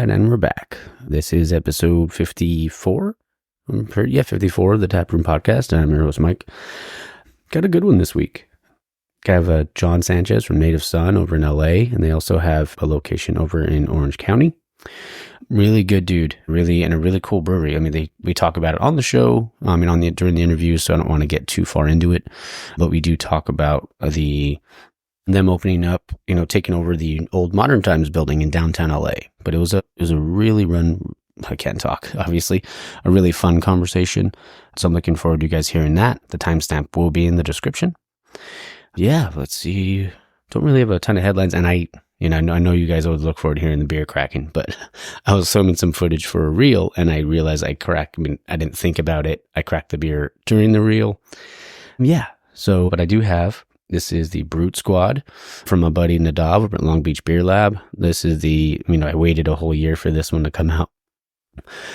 right, and we're back. This is episode 54. 54 of the Taproom Podcast. I'm your host, Mike. Got a good one this week. I have John Sanchez from Native Son over in LA, and they also have a location over in Orange County. Really good dude, and a really cool brewery. I mean, we talk about it on the show, during the interview, so I don't want to get too far into it, but we do talk about them opening up, taking over the old Modern Times building in downtown LA. But it was a really I can't talk, obviously, a really fun conversation. So I'm looking forward to you guys hearing that. The timestamp will be in the description. Yeah, let's see. Don't really have a ton of headlines, and I know you guys always look forward to hearing the beer cracking, but I was filming some footage for a reel, and I realized I didn't think about it. I cracked the beer during the reel. Yeah, but I do have, this is the Brute Squad from my buddy Nadav over at Long Beach Beer Lab. This is I waited a whole year for this one to come out.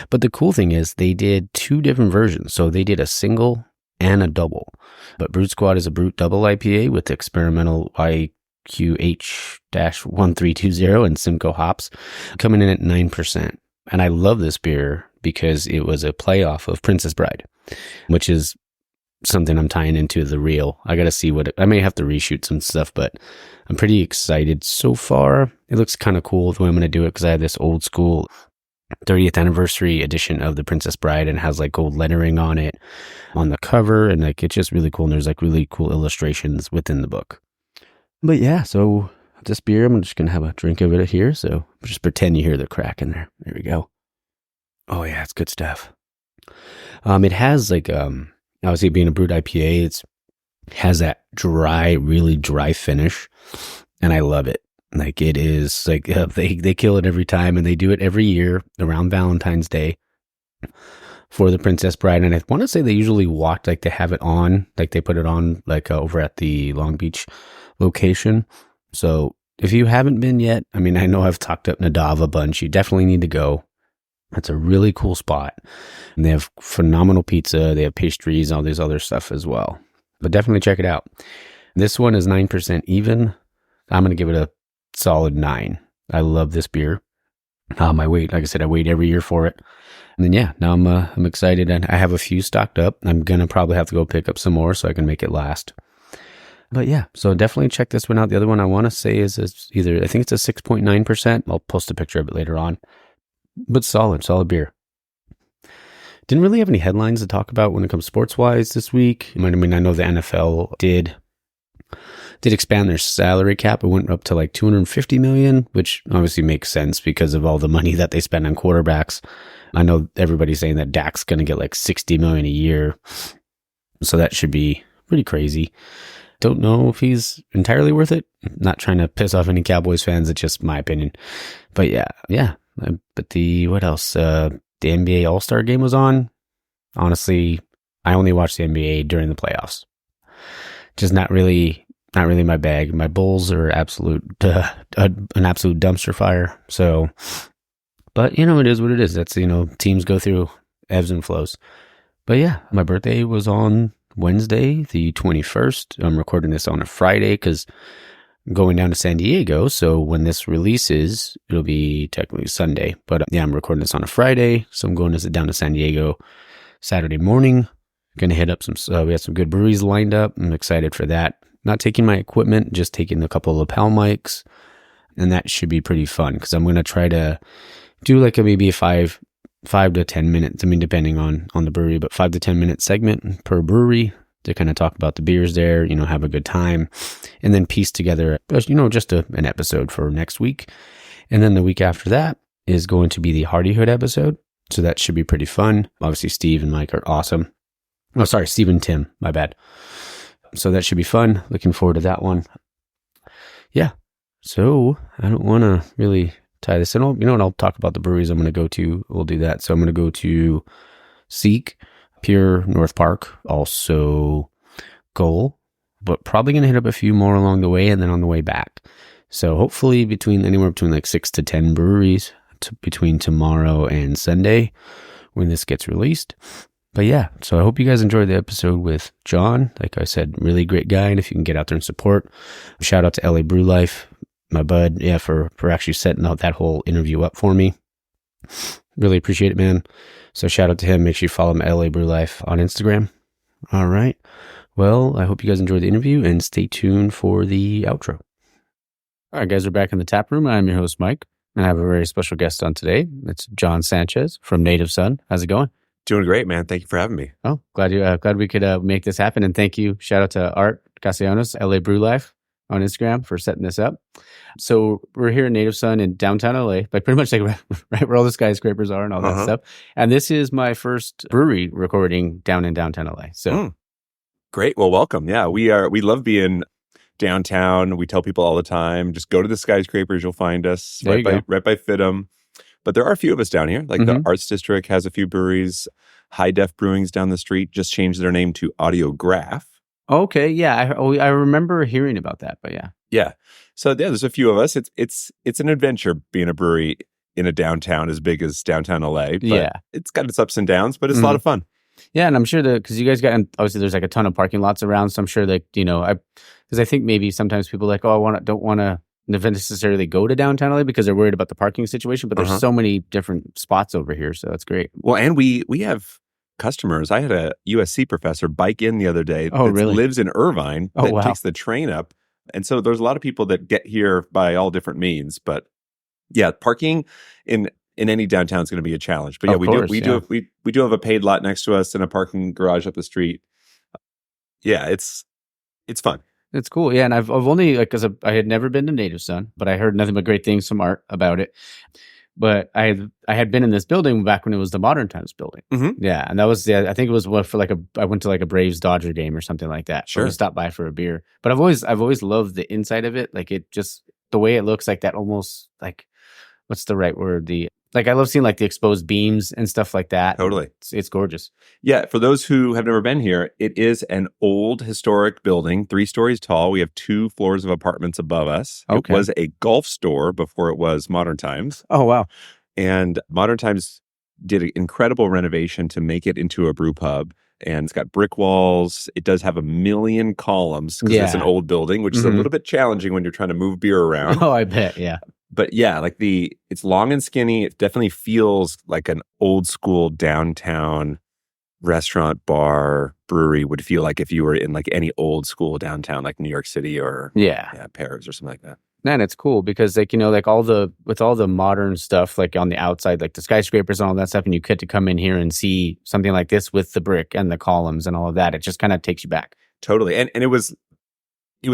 But the cool thing is they did two different versions. So they did a single and a double. But Brute Squad is a Brute Double IPA with experimental IQH-1320 and Simcoe hops, coming in at 9%. And I love this beer because it was a playoff of Princess Bride, which is something I'm tying into the reel. I got to see I may have to reshoot some stuff, but I'm pretty excited so far. It looks kind of cool the way I'm going to do it because I have this old school 30th anniversary edition of the Princess Bride, and has like gold lettering on it on the cover, and it's just really cool, and there's really cool illustrations within the book. But yeah, so this beer, I'm just gonna have a drink of it here, so just pretend you hear the crack in there. There we go. Oh yeah, it's good stuff. It has obviously being a brewed IPA, it has that really dry finish, and I love it. It is they kill it every time, and they do it every year around Valentine's Day for the Princess Bride. And I want to say they usually they have it on, they put it on over at the Long Beach location. So if you haven't been yet, I know I've talked up Nadav a bunch. You definitely need to go. It's a really cool spot, and they have phenomenal pizza. They have pastries, all this other stuff as well. But definitely check it out. This one is 9% even. I'm going to give it a solid 9. I love this beer. I wait every year for it. And then now I'm excited, and I have a few stocked up. I'm going to probably have to go pick up some more so I can make it last. But yeah, so definitely check this one out. The other one I want to say is either, I think it's a 6.9%. I'll post a picture of it later on. But solid beer. Didn't really have any headlines to talk about when it comes sports-wise this week. I know the NFL did expand their salary cap. It went up to $250 million, which obviously makes sense because of all the money that they spend on quarterbacks. I know everybody's saying that Dak's going to get $60 million a year. So that should be pretty crazy. Don't know if he's entirely worth it. Not trying to piss off any Cowboys fans. It's just my opinion. But yeah. But what else? The NBA All-Star game was on. Honestly, I only watched the NBA during the playoffs. Just not really my bag. My Bulls are an absolute dumpster fire. So, but it is what it is. That's, teams go through ebbs and flows. But yeah, my birthday was on Wednesday, the 21st. I'm recording this on a Friday because I'm going down to San Diego. So when this releases, it'll be technically Sunday. But yeah, I'm recording this on a Friday. So I'm going down to San Diego Saturday morning. Going to hit up we have some good breweries lined up. I'm excited for that. Not taking my equipment, just taking a couple of lapel mics, and that should be pretty fun because I'm going to try to do maybe a 5 to 10 minutes, depending on the brewery, but 5 to 10 minute segment per brewery to kind of talk about the beers there, have a good time, and then piece together, just an episode for next week. And then the week after that is going to be the Hardyhood episode. So that should be pretty fun. Obviously, Steve and Mike are awesome. Oh, sorry, Steve and Tim, my bad. So that should be fun. Looking forward to that one. Yeah. So I don't want to really tie this in. I'll talk about the breweries I'm going to go to. We'll do that. So I'm going to go to Seek, Pure, North Park, also Goal, but probably going to hit up a few more along the way and then on the way back. So hopefully anywhere between 6 to 10 breweries between tomorrow and Sunday when this gets released. But yeah, so I hope you guys enjoyed the episode with John. Like I said, really great guy. And if you can get out there and support, shout out to LA Brew Life, my bud, for actually setting out that whole interview up for me. Really appreciate it, man. So shout out to him. Make sure you follow him at LA Brew Life on Instagram. All right. Well, I hope you guys enjoyed the interview and stay tuned for the outro. All right, guys, we're back in the tap room. I'm your host, Mike, and I have a very special guest on today. It's John Sanchez from Native Son. How's it going? Doing great, man. Thank you for having me. Oh, glad we could make this happen. And thank you. Shout out to Art Castellanos, LA Brew Life on Instagram for setting this up. So we're here in Native Son in downtown LA, like pretty much like right where all the skyscrapers are and all that stuff. And this is my first brewery recording down in downtown LA. So great. Well, welcome. Yeah, we love being downtown. We tell people all the time, just go to the skyscrapers, you'll find us right by FITM. But there are a few of us down here. Like the Arts District has a few breweries. High Def Brewing's down the street just changed their name to Audiograph. Okay, yeah, I remember hearing about that, but yeah. Yeah. So yeah, there's a few of us. It's an adventure being a brewery in a downtown as big as downtown LA. But it's got its ups and downs, but it's a lot of fun. Yeah, and I'm sure because you guys got, and obviously there's like a ton of parking lots around, so I'm sure that, because I think maybe sometimes people are like, don't want to necessarily go to downtown LA because they're worried about the parking situation, but there's so many different spots over here, so that's great. Well, and we have customers. I had a USC professor bike in the other day that lives in Irvine that takes the train up. And so there's a lot of people that get here by all different means. But yeah, parking in any downtown is going to be a challenge. But yeah, we do have a paid lot next to us and a parking garage up the street. Yeah, it's fun. It's cool. Yeah, and I've only, because I had never been to Native Son, but I heard nothing but great things from Art about it. But I had been in this building back when it was the Modern Times building. Yeah, and that was I think it was I went to like a Braves Dodger game or something like that. Sure. So I stopped by for a beer. But I've always loved the inside of it. Like it just the way it looks, like that almost like, what's the right word? I love seeing like the exposed beams and stuff like that. Totally. It's gorgeous. Yeah. For those who have never been here, it is an old historic building, 3 stories tall. We have 2 floors of apartments above us. Okay. It was a golf store before it was Modern Times. Oh, wow. And Modern Times did an incredible renovation to make it into a brew pub. And it's got brick walls. It does have 1 million columns because it's an old building, which is a little bit challenging when you're trying to move beer around. Oh, I bet. Yeah. But yeah, like it's long and skinny. It definitely feels like an old school downtown restaurant, bar, brewery would feel like if you were in like any old school downtown, like New York City or Paris or something like that. Man, it's cool because like, like with all the modern stuff, like on the outside, like the skyscrapers and all that stuff, and you get to come in here and see something like this with the brick and the columns and all of that. It just kind of takes you back. Totally. And it was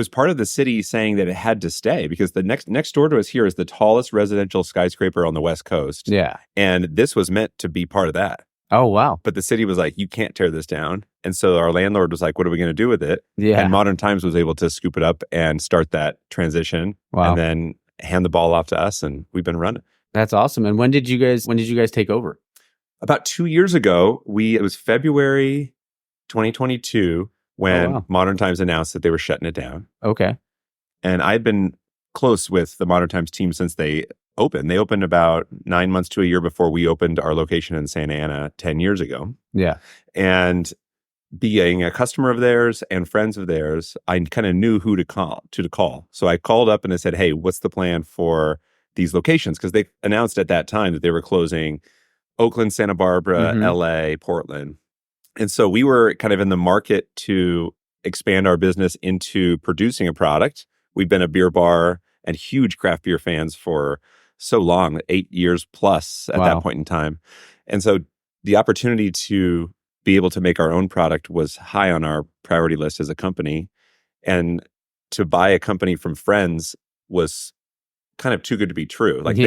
part of the city saying that it had to stay because the next door to us here is the tallest residential skyscraper on the West Coast. Yeah. And this was meant to be part of that. Oh, wow. But the city was like, you can't tear this down. And so our landlord was like, what are we going to do with it? Yeah. And Modern Times was able to scoop it up and start that transition. Wow. And then hand the ball off to us, and we've been running. That's awesome. And when did you guys take over? About 2 years ago, it was February 2022 when Modern Times announced that they were shutting it down. Okay. And I'd been close with the Modern Times team since they opened. They opened about 9 months to a year before we opened our location in Santa Ana 10 years ago. Yeah. And being a customer of theirs and friends of theirs, I kind of knew who to call. So I called up and I said, hey, what's the plan for these locations? Because they announced at that time that they were closing Oakland, Santa Barbara, LA, Portland. And so we were kind of in the market to expand our business into producing a product. We've been a beer bar and huge craft beer fans for so long, 8 years plus at that point in time. And so the opportunity to be able to make our own product was high on our priority list as a company. And to buy a company from friends was kind of too good to be true. Like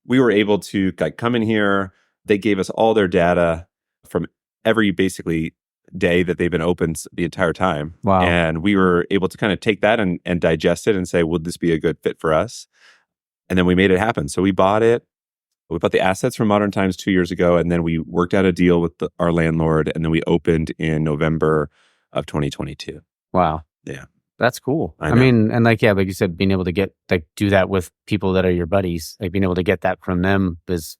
we were able to come in here. They gave us all their data from every basically day that they've been open the entire time. Wow. And we were able to kind of take that and digest it and say, would this be a good fit for us? And then we made it happen. So we bought it. We bought the assets from Modern Times 2 years ago, and then we worked out a deal with our landlord, and then we opened in November of 2022. Wow. Yeah. That's cool. I mean, and like you said, being able to do that with people that are your buddies, like being able to get that from them is,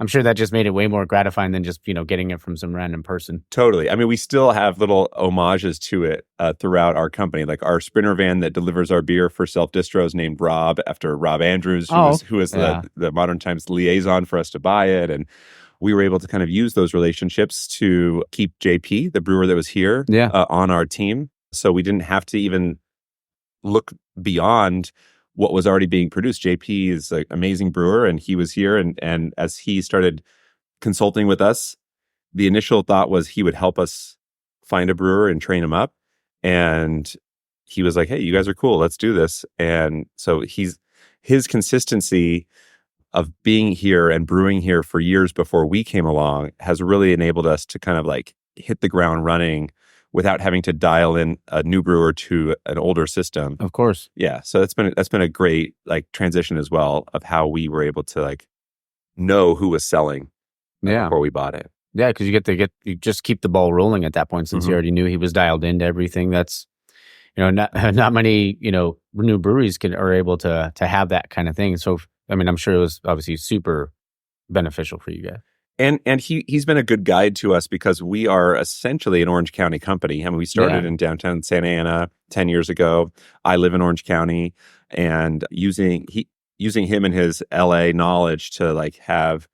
I'm sure that just made it way more gratifying than just, getting it from some random person. Totally. I mean, we still have little homages to it throughout our company. Like our sprinter van that delivers our beer for self distro is named Rob after Rob Andrews, who was yeah. the Modern Times liaison for us to buy it. And we were able to kind of use those relationships to keep JP, the brewer that was here, on our team. So we didn't have to even look beyond what was already being produced. JP is an amazing brewer, and he was here. And as he started consulting with us, the initial thought was he would help us find a brewer and train him up. And he was like, hey, you guys are cool. Let's do this. And so his consistency of being here and brewing here for years before we came along has really enabled us to kind of like hit the ground running without having to dial in a new brewer to an older system. Of course. Yeah. So that's been a great like transition as well of how we were able to like know who was selling before we bought it. Yeah, because you just keep the ball rolling at that point since you already knew he was dialed into everything. That's not many new breweries are able to have that kind of thing. So I mean, I'm sure it was obviously super beneficial for you guys. And he's been a good guide to us because we are essentially an Orange County company. I mean, we started in downtown Santa Ana 10 years ago. I live in Orange County, and using him and his LA knowledge to like have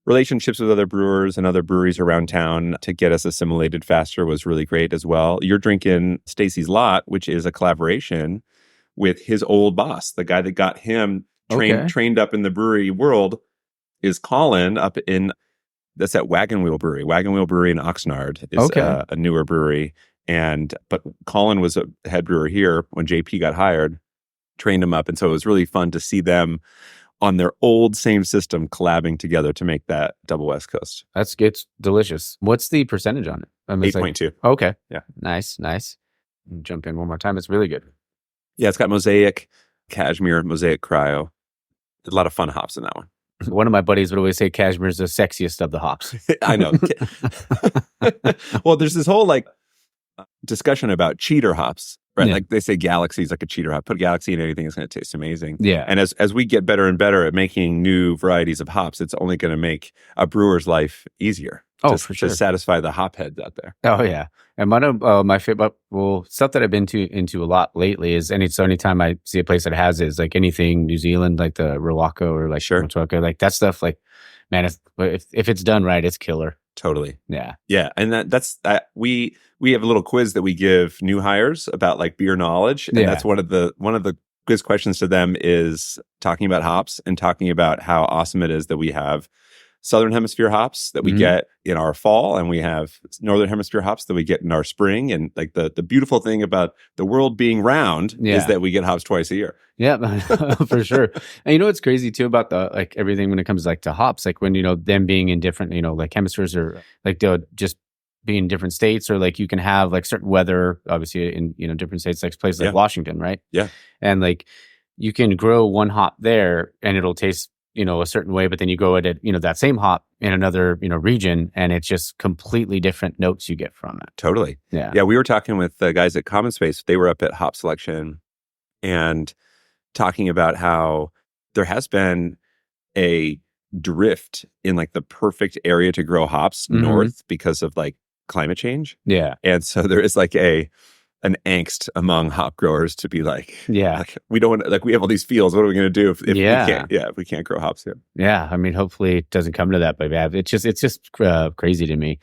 relationships with other brewers and other breweries around town to get us assimilated faster was really great as well. You're drinking Stacy's Lot, which is a collaboration with his old boss, the guy that got him trained up in the brewery world, is Colin up in. That's at Wagon Wheel Brewery. Wagon Wheel Brewery in Oxnard is a newer brewery. But Colin was a head brewer here when JP got hired, trained him up. And so it was really fun to see them on their old same system collabing together to make that double West Coast. It's delicious. What's the percentage on it? 8.2. Okay. Yeah. Nice. Jump in one more time. It's really good. Yeah, it's got Mosaic, Cashmere, Mosaic Cryo. A lot of fun hops in that one. One of my buddies would always say Cashmere is the sexiest of the hops. I know. Well, there's this whole like discussion about cheater hops, right? Like they say Galaxy is like a cheater hop. Put Galaxy in anything, it's going to taste amazing. Yeah. And as we get better and better at making new varieties of hops, it's only going to make a brewer's life easier. For sure. To satisfy the hop heads out there. Oh, yeah. And one of my favorite, stuff that I've been into a lot lately is, anytime I see a place that has it, is like anything New Zealand, like the Rawaka or like Motueka, like that stuff, like, man, if it's done right, it's killer. Totally. Yeah. Yeah. And that's we have a little quiz that we give new hires about like beer knowledge. And that's one of the quiz questions to them is talking about hops and talking about how awesome it is that we have Southern Hemisphere hops that we get in our fall, and we have Northern Hemisphere hops that we get in our spring. And like the beautiful thing about the world being round is that we get hops twice a year. Yeah, for sure. And what's crazy too about the like everything when it comes like to hops, like when them being in different like hemispheres, or like they'll just be in different states, or like you can have like certain weather obviously in different states, like places like Washington, right? Yeah. And like you can grow one hop there and it'll taste a certain way, but then you go at it, that same hop in another, region, and it's just completely different notes you get from it. Totally. Yeah. Yeah. We were talking with the guys at Common Space. They were up at Hop Selection and talking about how there has been a drift in like the perfect area to grow hops north because of like climate change. Yeah. And so there is like an angst among hop growers to be like, we don't want, like, we have all these fields. What are we going to do if we can't grow hops here? Yeah. I mean, hopefully it doesn't come to that, but it's just crazy to me.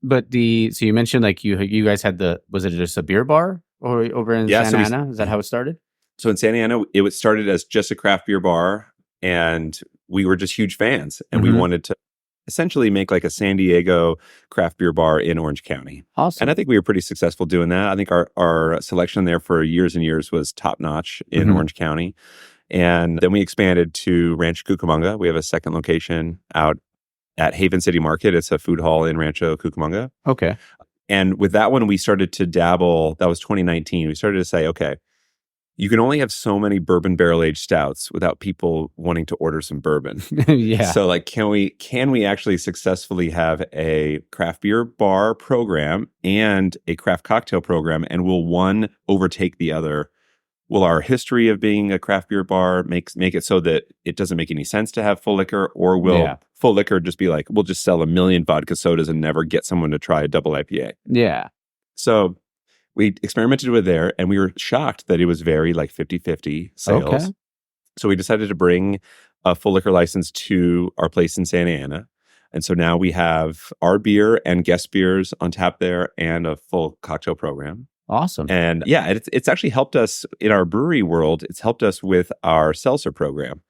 But so you mentioned like you guys had was it just a beer bar or over in Santa Ana? Is that how it started? So in Santa Ana, it was started as just a craft beer bar, and we were just huge fans, and we wanted to essentially make like a San Diego craft beer bar in Orange County. Awesome. And I think we were pretty successful doing that. I think our selection there for years and years was top notch in Orange County. And then we expanded to Rancho Cucamonga. We have a second location out at Haven City Market. It's a food hall in Rancho Cucamonga. Okay. And with that one, we started to dabble. That was 2019. We started to say, okay, you can only have so many bourbon barrel-aged stouts without people wanting to order some bourbon. Yeah. So like, can we actually successfully have a craft beer bar program and a craft cocktail program, and will one overtake the other will our history of being a craft beer bar make it so that it doesn't make any sense to have full liquor, or will full liquor just be like, we'll just sell 1 million vodka sodas and never get someone to try a double IPA? Yeah. So we experimented with there, and we were shocked that it was very like 50-50 sales. Okay. So we decided to bring a full liquor license to our place in Santa Ana. And so now we have our beer and guest beers on tap there, and a full cocktail program. Awesome. And yeah, it's actually helped us in our brewery world. It's helped us with our seltzer program,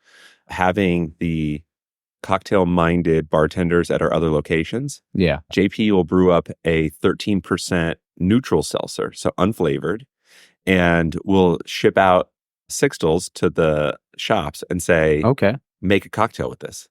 having the cocktail-minded bartenders at our other locations. Yeah. JP will brew up a 13% neutral seltzer, so unflavored, and we'll ship out sixtels to the shops and say, okay, make a cocktail with this.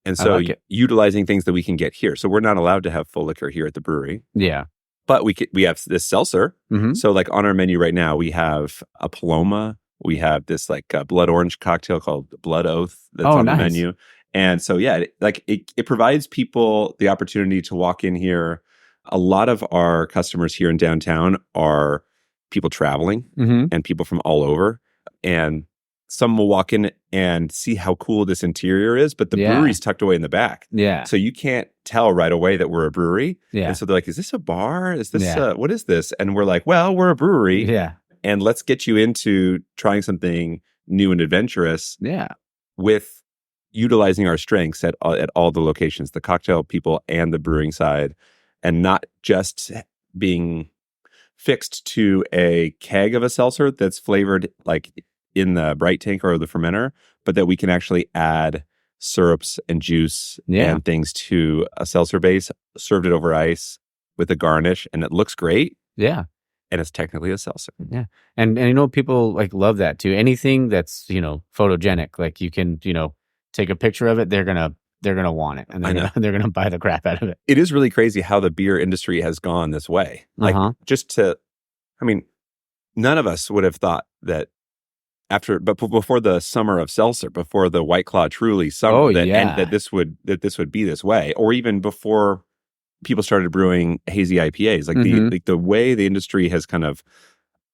And so utilizing things that we can get here. So we're not allowed to have full liquor here at the brewery. Yeah. But we have this seltzer. Mm-hmm. So like on our menu right now, we have a Paloma. We have this like blood orange cocktail called Blood Oath that's on the menu. And so, yeah, it provides people the opportunity to walk in here. A lot of our customers here in downtown are people traveling and people from all over. And some will walk in and see how cool this interior is, but the brewery's tucked away in the back. Yeah. So you can't tell right away that we're a brewery. Yeah. And so they're like, is this a bar? Is this, what is this? And we're like, well, we're a brewery. Yeah. And let's get you into trying something new and adventurous. Yeah. With utilizing our strengths at all the locations, the cocktail people and the brewing side, and not just being fixed to a keg of a seltzer that's flavored like in the bright tank or the fermenter, but that we can actually add syrups and juice and things to a seltzer base, served it over ice with a garnish, and it looks great. Yeah. And it's technically a seltzer. Yeah. And you know, people like love that too. Anything that's, you know, photogenic, like you can, you know, take a picture of it, they're gonna want it, and they're gonna buy the crap out of it. It is really crazy how the beer industry has gone this way. Like none of us would have thought that before the summer of seltzer, before the White Claw Truly summer, that this would be this way, or even before people started brewing hazy IPAs. Like the way the industry has kind of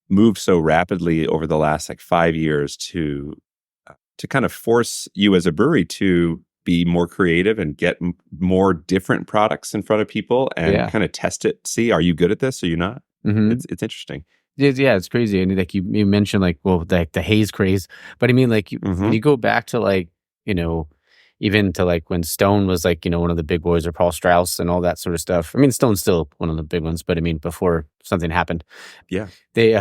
moved so rapidly over the last like 5 years to kind of force you as a brewery to be more creative and get more different products in front of people and kind of test it, see, are you good at this? Are you not? It's interesting. Yeah, it's crazy. And like you mentioned, like, well, like the haze craze, but I mean, like when you go back to like, you know, even to like when Stone was like, you know, one of the big boys, or Paul Strauss and all that sort of stuff. I mean, Stone's still one of the big ones, but I mean, before something happened, they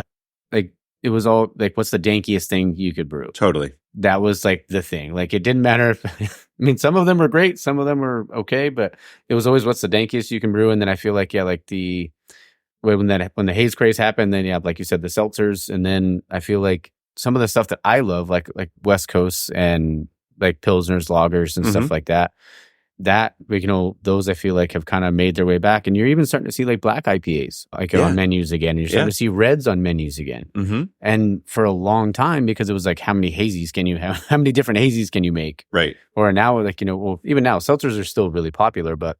like it was all like, what's the dankiest thing you could brew? Totally. That was like the thing. Like it didn't matter if, I mean, some of them were great, some of them were okay, but it was always what's the dankiest you can brew. And then I feel like, like when the haze craze happened, then like you said, the seltzers. And then I feel like some of the stuff that I love, like West Coast and like Pilsners, lagers and stuff like that, you know, those I feel like have kind of made their way back. And you're even starting to see like black IPAs like on menus again. You're starting to see reds on menus again. And for a long time, because it was like, how many hazies can you have? How many different hazies can you make? Right. Or now, like, you know, well, even now, seltzers are still really popular, but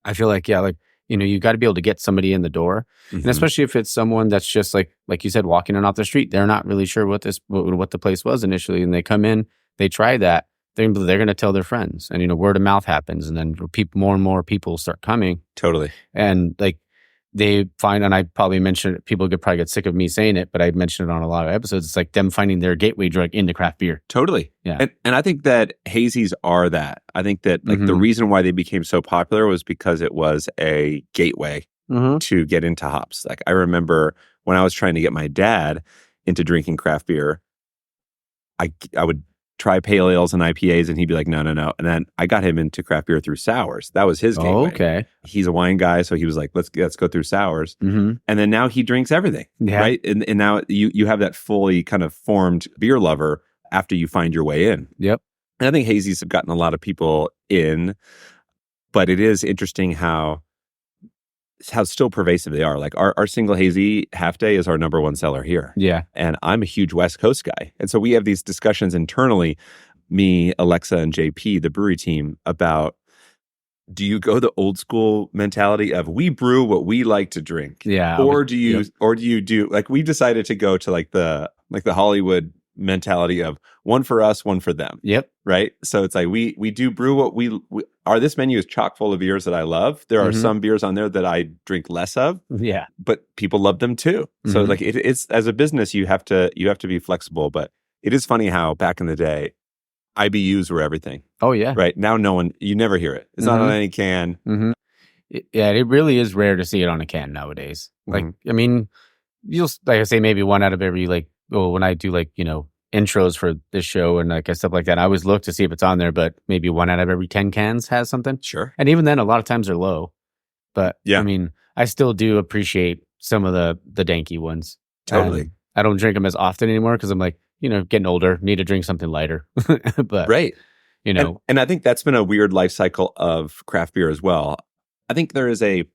I feel like, like, you know, you got to be able to get somebody in the door. And especially if it's someone that's just like you said, walking in off the street, they're not really sure what the place was initially. And they come in, they try that. They're going to tell their friends, and, you know, word of mouth happens, and then more and more people start coming. Totally. And like they find, and I probably mentioned it, people could probably get sick of me saying it, but I mentioned it on a lot of episodes. It's like them finding their gateway drug into craft beer. Totally. Yeah. And I think that hazies are that. I think that like the reason why they became so popular was because it was a gateway to get into hops. Like I remember when I was trying to get my dad into drinking craft beer, I would try pale ales and IPAs, and he'd be like, no. And then I got him into craft beer through sours. That was his gateway. Oh, okay. He's a wine guy, so he was like, let's go through sours. And then now he drinks everything, right? And now you have that fully kind of formed beer lover after you find your way in. Yep. And I think hazies have gotten a lot of people in, but it is interesting how still pervasive they are. Like our single hazy half day is our number one seller here. Yeah. And I'm a huge West Coast guy. And so we have these discussions internally, me, Alexa, and JP, the brewery team, about, do you go the old school mentality of we brew what we like to drink? Yeah. Or do you do, like, we decided to go to like the like the Hollywood mentality of one for us, one for them. Yep. Right. So it's like we do brew what we this menu is chock full of beers that I love. There are some beers on there that I drink less of. Yeah. But people love them too. So like it's as a business, you have to be flexible. But it is funny how back in the day, IBUs were everything. Oh yeah. Right. Now you never hear it. It's not on any can. Yeah, it really is rare to see it on a can nowadays. Like, I mean, you'll, like I say, maybe one out of every, like, when I do, like, intros for this show and like stuff like that, I always look to see if it's on there, but maybe one out of every 10 cans has something. Sure. And even then, a lot of times they're low. But yeah, I mean, I still do appreciate some of the danky ones. Totally. I don't drink them as often anymore because I'm like, getting older, need to drink something lighter. But, right. And I think that's been a weird life cycle of craft beer as well. I think there's like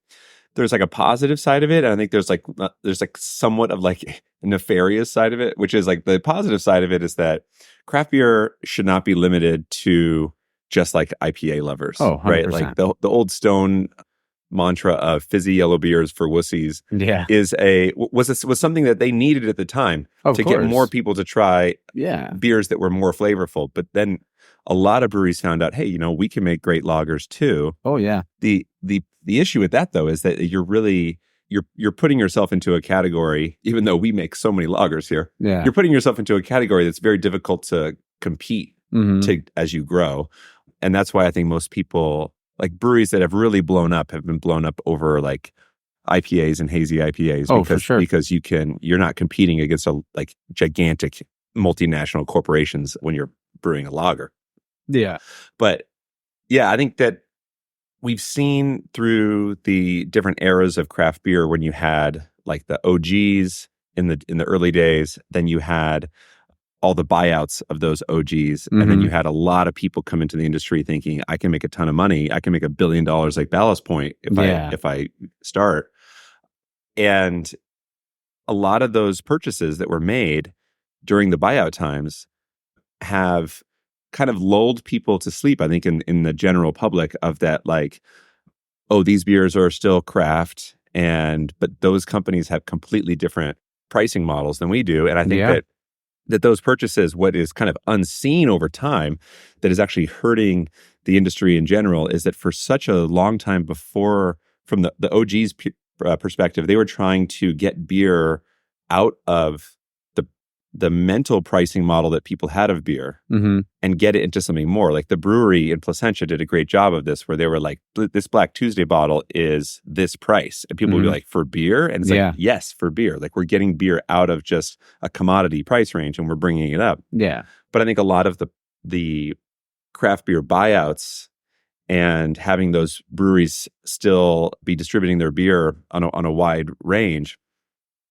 a positive side of it, and I think there's like somewhat of like a nefarious side of it, which is like the positive side of it is that craft beer should not be limited to just like IPA lovers. Oh, 100%. Right? Like the old Stone mantra of fizzy yellow beers for wussies was something that they needed at the time to get more people to try beers that were more flavorful. But then a lot of breweries found out, hey, we can make great lagers too. Oh yeah. The issue with that though is that you're putting yourself into a category, even though we make so many lagers here. Yeah. You're putting yourself into a category that's very difficult to compete as you grow. And that's why I think most people, like breweries that have really blown up, have been blown up over like IPAs and hazy IPAs. Oh, for sure. Because you're not competing against like gigantic multinational corporations when you're brewing a lager. Yeah. But yeah, I think that we've seen through the different eras of craft beer when you had like the OGs in the early days, then you had all the buyouts of those OGs, and then you had a lot of people come into the industry thinking, I can make a ton of money. I can make $1 billion like Ballast Point if I start. And a lot of those purchases that were made during the buyout times have kind of lulled people to sleep, I think, in the general public of that, like, oh, these beers are still craft, but those companies have completely different pricing models than we do. And I think that those purchases, what is kind of unseen over time that is actually hurting the industry in general, is that for such a long time before, from the OG's perspective, they were trying to get beer out of the mental pricing model that people had of beer and get it into something more. Like the brewery in Placentia did a great job of this, where they were like, this Black Tuesday bottle is this price. And people would be like, for beer? And it's like, yes, for beer. Like we're getting beer out of just a commodity price range and we're bringing it up. Yeah. But I think a lot of the craft beer buyouts and having those breweries still be distributing their beer on a wide range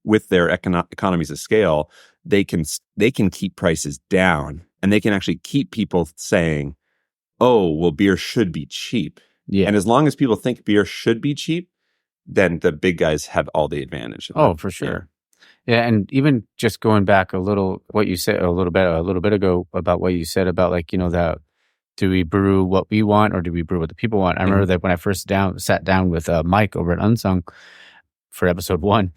with their economies of scale, they can keep prices down, and they can actually keep people saying, oh, well, beer should be cheap. Yeah. And as long as people think beer should be cheap, then the big guys have all the advantage. Oh, for sure. Yeah. And even just going back a little, what you said a little bit ago about what you said about like, that do we brew what we want or do we brew what the people want? I remember that when I first sat down with Mike over at Unsung for episode 1,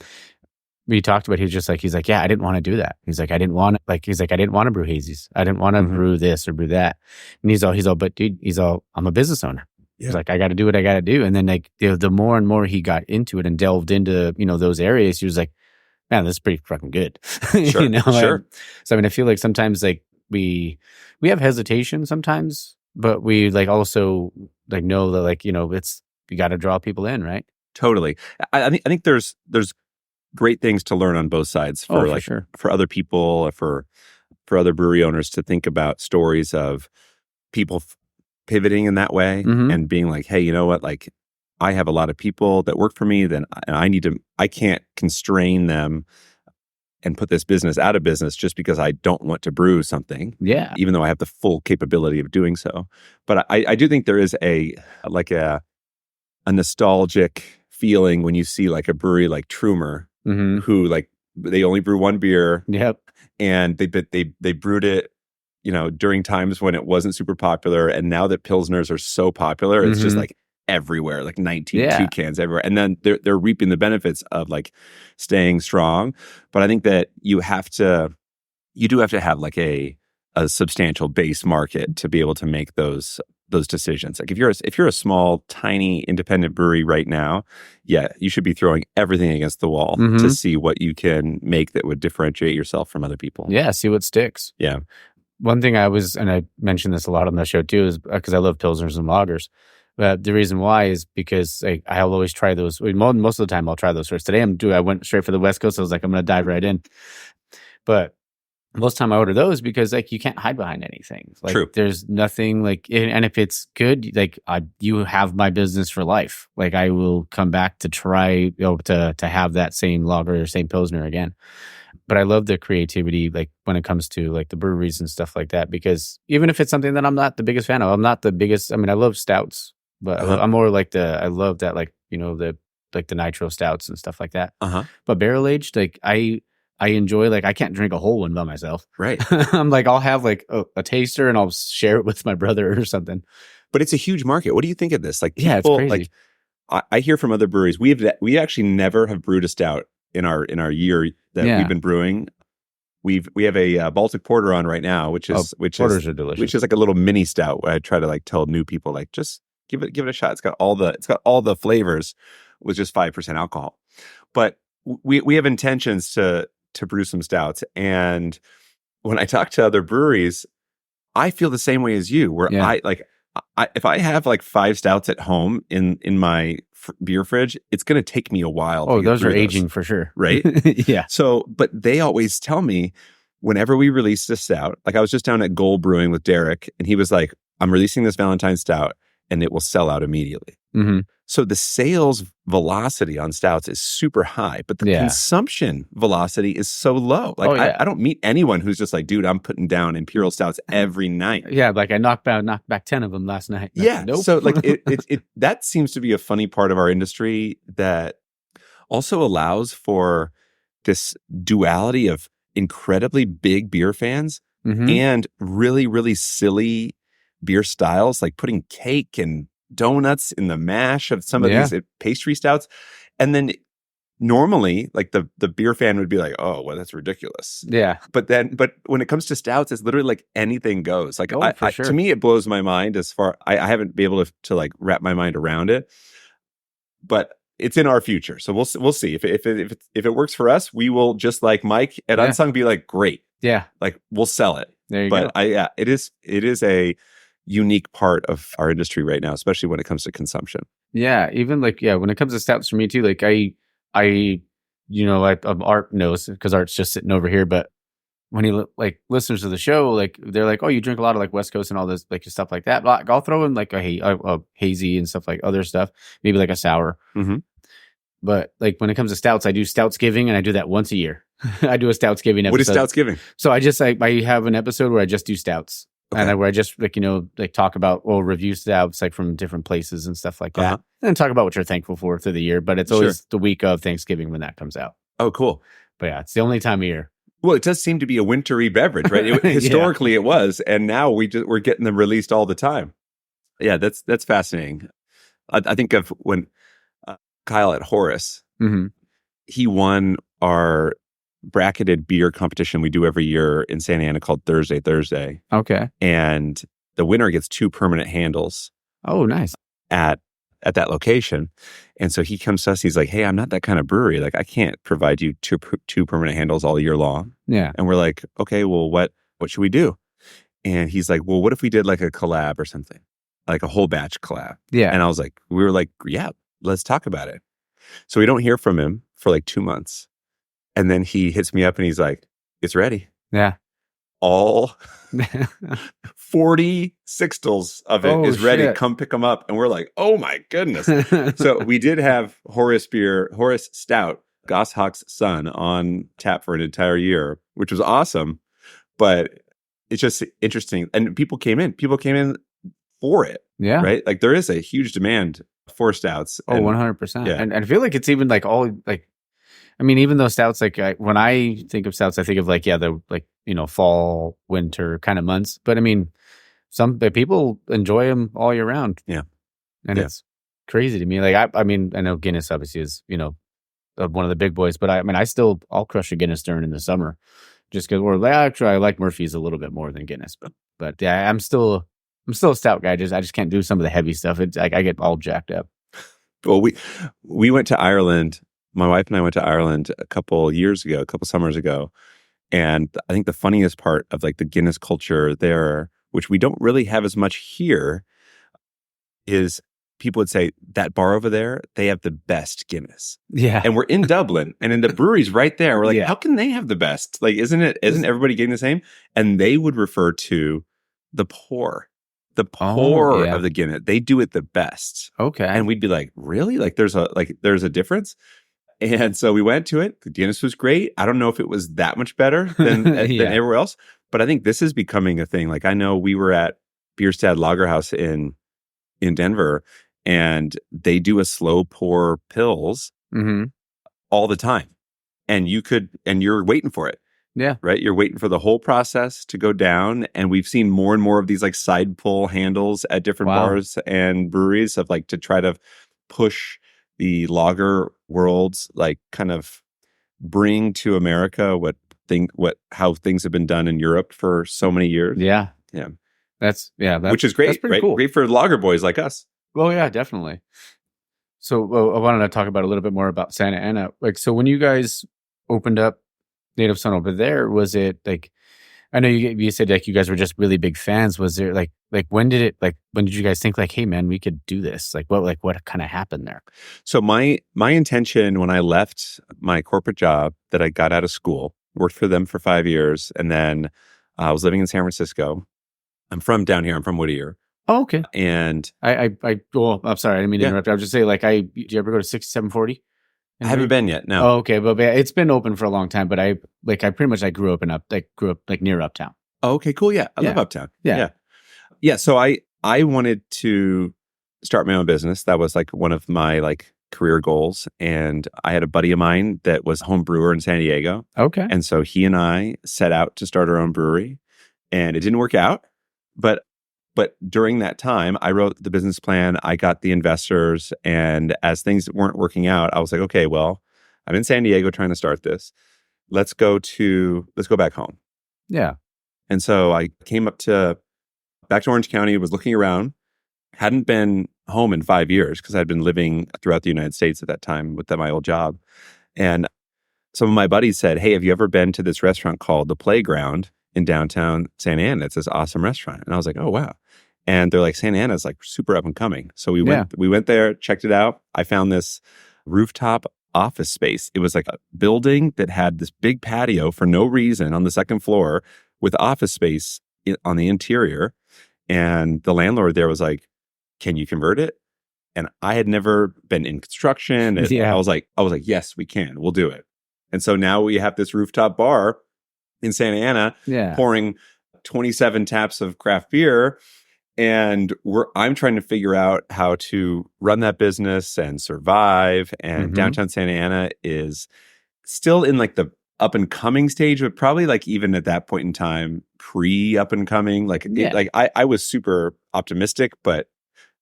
we talked about, he's like, yeah, I didn't want to do that. He's like, I didn't want to brew hazies. I didn't want to brew this or brew that. And he's all, but dude, I'm a business owner. Yeah. He's like, I got to do what I got to do. And then like the more and more he got into it and delved into, those areas, he was like, man, this is pretty fucking good. Sure. Sure. So, I mean, I feel like sometimes like we have hesitation sometimes, but we like also like know that like, it's, you got to draw people in, right? Totally. I think there's great things to learn on both sides for for other people, for other brewery owners to think about stories of people pivoting in that way and being like, hey, you know what? Like I have a lot of people that work for me, and I can't constrain them and put this business out of business just because I don't want to brew something. Yeah. Even though I have the full capability of doing so. But I do think there is a nostalgic feeling when you see like a brewery like Trumer, who like they only brew one beer. Yep. And they brewed it, during times when it wasn't super popular. And now that Pilsners are so popular, it's just like everywhere, like 19 cans everywhere. And then they're reaping the benefits of like staying strong. But I think that you have to you do have to have like a substantial base market to be able to make those decisions. Like if you're a small, tiny, independent brewery right now, yeah, you should be throwing everything against the wall to see what you can make that would differentiate yourself from other people. Yeah, see what sticks. Yeah. One thing and I mentioned this a lot on the show too, is because I love pilsners and lagers. But the reason why is because I'll always try those. Most of the time, I'll try those first. Today, I went straight for the West Coast. I was like, I'm going to dive right in. But most of the time I order those because like you can't hide behind anything. Like True. There's nothing like, and if it's good, like you have my business for life. Like I will come back to try to have that same lager or same pilsner again. But I love the creativity, like when it comes to like the breweries and stuff like that, because even if it's something that I'm not the biggest fan of, I'm not the biggest. I mean, I love stouts, but I'm more like I love that, like, the nitro stouts and stuff like that. But barrel aged, like I enjoy, like, I can't drink a whole one by myself. Right. I'm like, I'll have like a taster and I'll share it with my brother or something. But it's a huge market. What do you think of this? Like, yeah, it's crazy. Like, I hear from other breweries. We actually never have brewed a stout in our year that we've been brewing. We have a Baltic Porter on right now, porters are delicious. Which is like a little mini stout. Where I try to like tell new people, like, just give it a shot. It's got all the flavors with just 5% alcohol. But we have intentions to brew some stouts. And when I talk to other breweries, I feel the same way as you, where if I have like 5 stouts at home in my beer fridge, it's going to take me a while. Oh, those are aging for sure. Right? Yeah. So, but they always tell me whenever we release this stout, like I was just down at Gold Brewing with Derek, and he was like, I'm releasing this Valentine's stout and it will sell out immediately. So the sales velocity on stouts is super high, but the consumption velocity is so low. Like I don't meet anyone who's just like, dude, I'm putting down imperial stouts every night. Yeah, like I knocked back 10 of them last night. Yeah. Nope. So like it that seems to be a funny part of our industry that also allows for this duality of incredibly big beer fans and really, really silly beer styles, like putting cake and donuts in the mash of some of these pastry stouts. And then normally, like the beer fan would be like, oh, well, that's ridiculous. Yeah. But when it comes to stouts, it's literally like anything goes. Like sure. To me, it blows my mind as far, I haven't been able to like wrap my mind around it, but it's in our future. So we'll see if it works for us, we will, just like Mike at Unsung, be like, great. Yeah. Like we'll sell it. There you go. But it is a unique part of our industry right now, especially when it comes to consumption. Yeah, even like when it comes to stouts for me too, like Art knows because Art's just sitting over here, but when he like listens to the show, like they're like, oh, you drink a lot of like West Coast and all this like stuff like that. But I'll throw in like a hazy and stuff, like other stuff, maybe like a sour. But like when it comes to stouts, I do Stoutsgiving, and I do that once a year. I do a Stoutsgiving episode. What is Stoutsgiving? So I just I have an episode where I just do stouts. Okay. And where I just talk about review stouts like from different places and stuff like that, and talk about what you're thankful for through the year. But it's always the week of Thanksgiving when that comes out. Oh, cool! But yeah, it's the only time of year. Well, it does seem to be a wintry beverage, right? Historically, it was, and now we're getting them released all the time. Yeah, that's fascinating. I think of when Kyle at Horace, he won our bracketed beer competition we do every year in Santa Ana called Thursday. Okay. And the winner gets 2 permanent handles. Oh, nice. At that location. And so he comes to us, he's like, hey, I'm not that kind of brewery. Like I can't provide you two permanent handles all year long. Yeah. And we're like, okay, well, what should we do? And he's like, well, what if we did like a collab or something? Like a whole batch collab. Yeah. And we were like, yeah, let's talk about it. So we don't hear from him for like 2 months. And then he hits me up and he's like, it's ready. Yeah. All 40 sixtils of it is ready. Shit. Come pick them up. And we're like, oh my goodness. So we did have Horace Stout, Goshawk's son, on tap for an entire year, which was awesome. But it's just interesting. And people came in for it. Yeah. Right? Like there is a huge demand for stouts. Oh, 100%. Yeah. And I feel like it's even like all like, I mean, even though stouts, like when I think of stouts, I think of like, the like, fall, winter kind of months. But I mean, some people enjoy them all year round. Yeah. And it's crazy to me. Like, I mean, I know Guinness obviously is, one of the big boys, but I'll crush a Guinness during in the summer just because, or actually, I like Murphy's a little bit more than Guinness, but yeah, I'm still a stout guy. I just can't do some of the heavy stuff. It's like I get all jacked up. Well, we went to Ireland. My wife and I went to Ireland a couple summers ago. And I think the funniest part of like the Guinness culture there, which we don't really have as much here, is people would say that bar over there, they have the best Guinness. Yeah. And we're in Dublin and in the brewery's right there. We're like, Yeah. how can they have the best? Like, isn't everybody getting the same? And they would refer to the pour of the Guinness. They do it the best. Okay. And we'd be like, really? Like there's a difference? And so we went to it. The Guinness was great. I don't know if it was that much better than everywhere else, but I think this is becoming a thing. Like I know we were at Bierstadt Lagerhaus in Denver, and they do a slow pour pills all the time, and you're waiting for it. Yeah. Right. You're waiting for the whole process to go down. And we've seen more and more of these like side pull handles at different bars and breweries of like to try to push the lager world's like kind of bring to America how things have been done in Europe for so many years. Yeah. Yeah. Which is great. That's pretty right? cool. Great for lager boys like us. Well, yeah, definitely. So I wanted to talk about a little bit more about Santa Ana. Like, so when you guys opened up Native Son over there, was it like, I know you said like you guys were just really big fans. Was there like when did you guys think like, hey man, we could do this? Like what kind of happened there? So my intention when I left my corporate job that I got out of school, worked for them for 5 years, and then I was living in San Francisco. I'm from down here. I'm from Whittier. Oh, okay. And I'm sorry, I didn't mean to interrupt. I was just saying, like, do you ever go to 6740? I haven't been yet. No. Oh, okay, but it's been open for a long time. But I pretty much grew up like near Uptown. Oh, okay, cool. Yeah, I love Uptown. Yeah. So I wanted to start my own business. That was like one of my like career goals. And I had a buddy of mine that was a home brewer in San Diego. Okay. And so he and I set out to start our own brewery, and it didn't work out. But during that time, I wrote the business plan. I got the investors, and as things weren't working out, I was like, okay, well, I'm in San Diego trying to start this. Let's go back home. Yeah. And so I came back to Orange County, was looking around, hadn't been home in 5 years because I'd been living throughout the United States at that time with my old job. And some of my buddies said, hey, have you ever been to this restaurant called The Playground in downtown Santa Ana? It's this awesome restaurant. And I was like, oh, wow. And they're like, Santa Ana is like super up and coming. So we went there, checked it out. I found this rooftop office space. It was like a building that had this big patio for no reason on the second floor with office space on the interior. And the landlord there was like, can you convert it? And I had never been in construction. I was like, yes, we can. We'll do it. And so now we have this rooftop bar in Santa Ana pouring 27 taps of craft beer. And I'm trying to figure out how to run that business and survive. And downtown Santa Ana is still in like the up and coming stage, but probably like even at that point in time, pre up and coming. I was super optimistic, but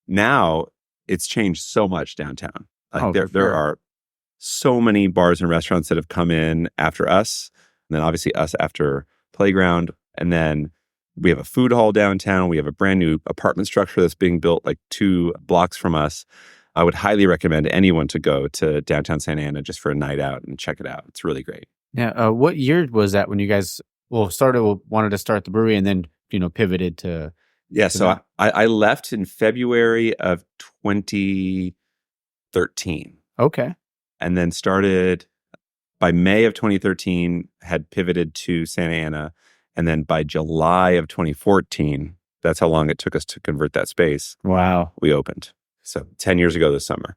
now it's changed so much downtown. There are so many bars and restaurants that have come in after us, and then obviously us after Playground, and then we have a food hall downtown. We have a brand new apartment structure that's being built like 2 blocks from us. I would highly recommend anyone to go to downtown Santa Ana just for a night out and check it out. It's really great. Yeah. What year was that when you guys wanted to start the brewery and then pivoted to? Yeah. So I left in February of 2013. Okay. And then started by May of 2013, had pivoted to Santa Ana. And then by July of 2014, that's how long it took us to convert that space. Wow. We opened. So 10 years ago this summer.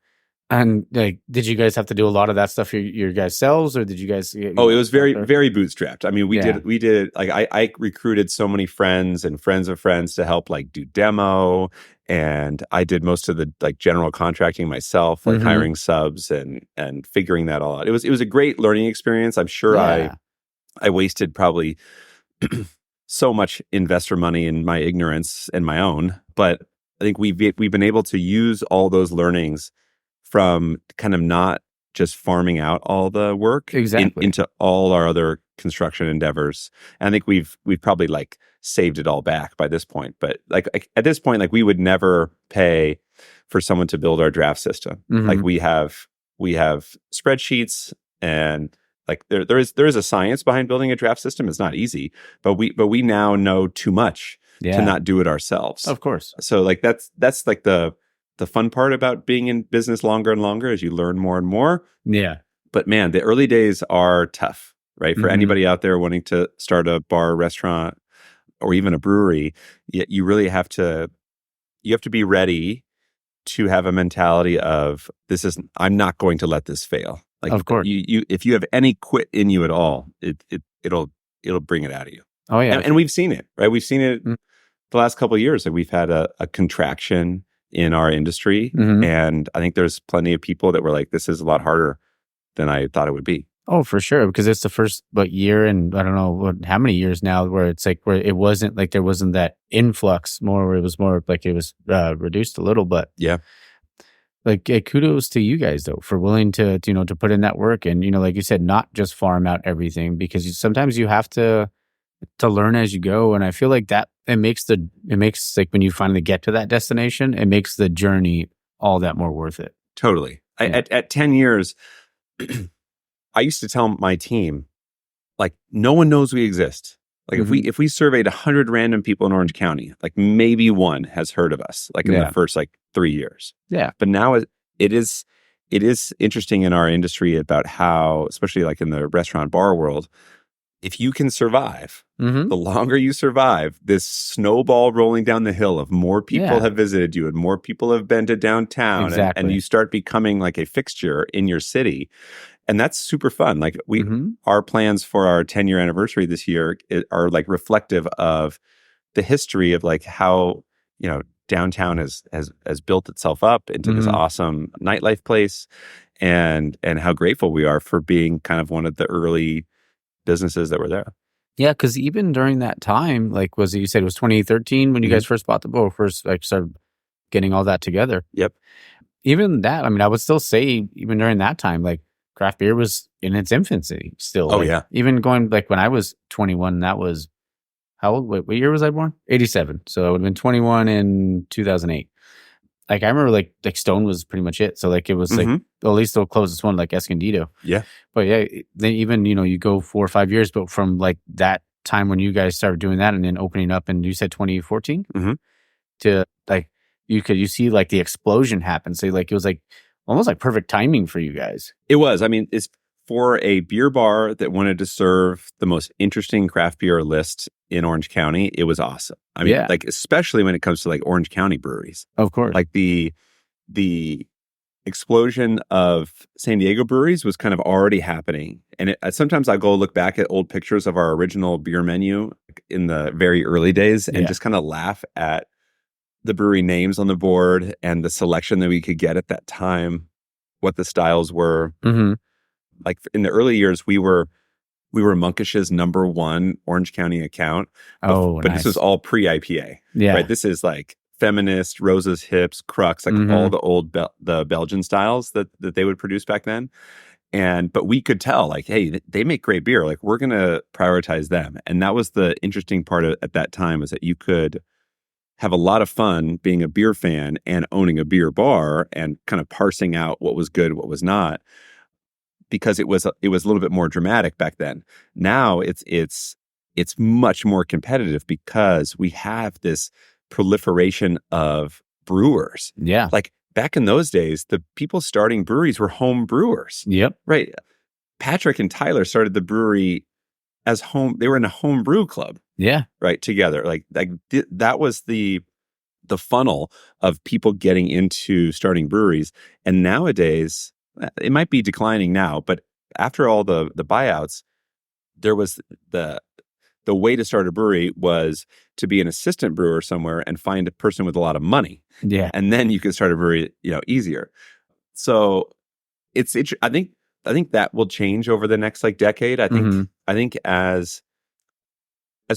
And did you guys have to do a lot of that stuff your guys selves, or did you guys? It was very, very bootstrapped. I mean, we did like, I recruited so many friends and friends of friends to help like do demo. And I did most of the like general contracting myself, like hiring subs and figuring that all out. It was a great learning experience. I'm sure I wasted probably so much investor money in my ignorance and my own, but I think we've been able to use all those learnings from kind of not just farming out all the work into all our other construction endeavors. And I think we've probably like saved it all back by this point. But like at this point, like we would never pay for someone to build our draft system. Like we have spreadsheets, and like there is a science behind building a draft system. It's not easy, but we now know too much to not do it ourselves. Of course. So like that's like the fun part about being in business longer and longer as you learn more and more. Yeah. But man, the early days are tough, right? For anybody out there wanting to start a bar, restaurant, or even a brewery, you really have to be ready to have a mentality of I'm not going to let this fail. Like, of course, you if you have any quit in you at all, it'll bring it out of you. Oh yeah, and we've seen it, right? We've seen it the last couple of years. Like we've had a contraction in our industry, and I think there's plenty of people that were like, "This is a lot harder than I thought it would be." Oh, for sure, because it's the first year, and I don't know how many years now where it's like where it wasn't like there wasn't that influx more, where it was more like it was reduced a little, but yeah. Like kudos to you guys though for willing to put in that work, and like you said, not just farm out everything, because sometimes you have to learn as you go, and I feel like that it makes like when you finally get to that destination, it makes the journey all that more worth it. Totally. Yeah. At 10 years, I used to tell my team, like, no one knows we exist. Like if we surveyed 100 random people in Orange County, like maybe one has heard of us, like in the first like 3 years. Yeah. But now it is interesting in our industry about how, especially like in the restaurant bar world, if you can survive, the longer you survive, this snowball rolling down the hill of more people have visited you and more people have been to downtown, and you start becoming like a fixture in your city. And that's super fun. Like our plans for our 10-year anniversary this year are like reflective of the history of like how, downtown has built itself up into this awesome nightlife place, and how grateful we are for being kind of one of the early businesses that were there. Yeah, because even during that time, like you said it was 2013 when you guys first bought the boat, first like started getting all that together. Yep. Even that, I mean, I would still say even during that time, like craft beer was in its infancy still. Oh, like, yeah. Even going like when I was 21, that was how old? What year was I born? 87. So I would have been 21 in 2008. Like I remember like Stone was pretty much it. So like it was like at least the closest one, like Escondido. Yeah. But yeah, then even, you go 4 or 5 years, but from like that time when you guys started doing that and then opening up, and you said 2014 to like, you see like the explosion happen. So like, it was like almost like perfect timing for you guys. It was. I mean, it's for a beer bar that wanted to serve the most interesting craft beer list in Orange County. It was awesome. I mean, like, especially when it comes to like Orange County breweries. Of course. Like the explosion of San Diego breweries was kind of already happening. And sometimes I go look back at old pictures of our original beer menu in the very early days and just kind of laugh at the brewery names on the board and the selection that we could get at that time, what the styles were. Like in the early years, we were Monkish's #1 Orange County account. But nice. This was all pre-IPA. Yeah. Right. This is like Feminist, Rosa's Hips, Crux, like all the old the Belgian styles that they would produce back then. But we could tell, like, hey, they make great beer. Like, we're going to prioritize them. And that was the interesting part at that time, is that you could have a lot of fun being a beer fan and owning a beer bar and kind of parsing out what was good, what was not, because it was a little bit more dramatic back then. Now it's much more competitive because we have this proliferation of brewers. Yeah. Like back in those days, the people starting breweries were home brewers. Yep. Right. Patrick and Tyler started the brewery as home. They were in a home brew club. Yeah. Right. Together. Like that was the funnel of people getting into starting breweries. And nowadays, it might be declining now, but after all the buyouts, there was the way to start a brewery was to be an assistant brewer somewhere and find a person with a lot of money. Yeah. And then you can start a brewery, easier. So I think that will change over the next like decade. I think as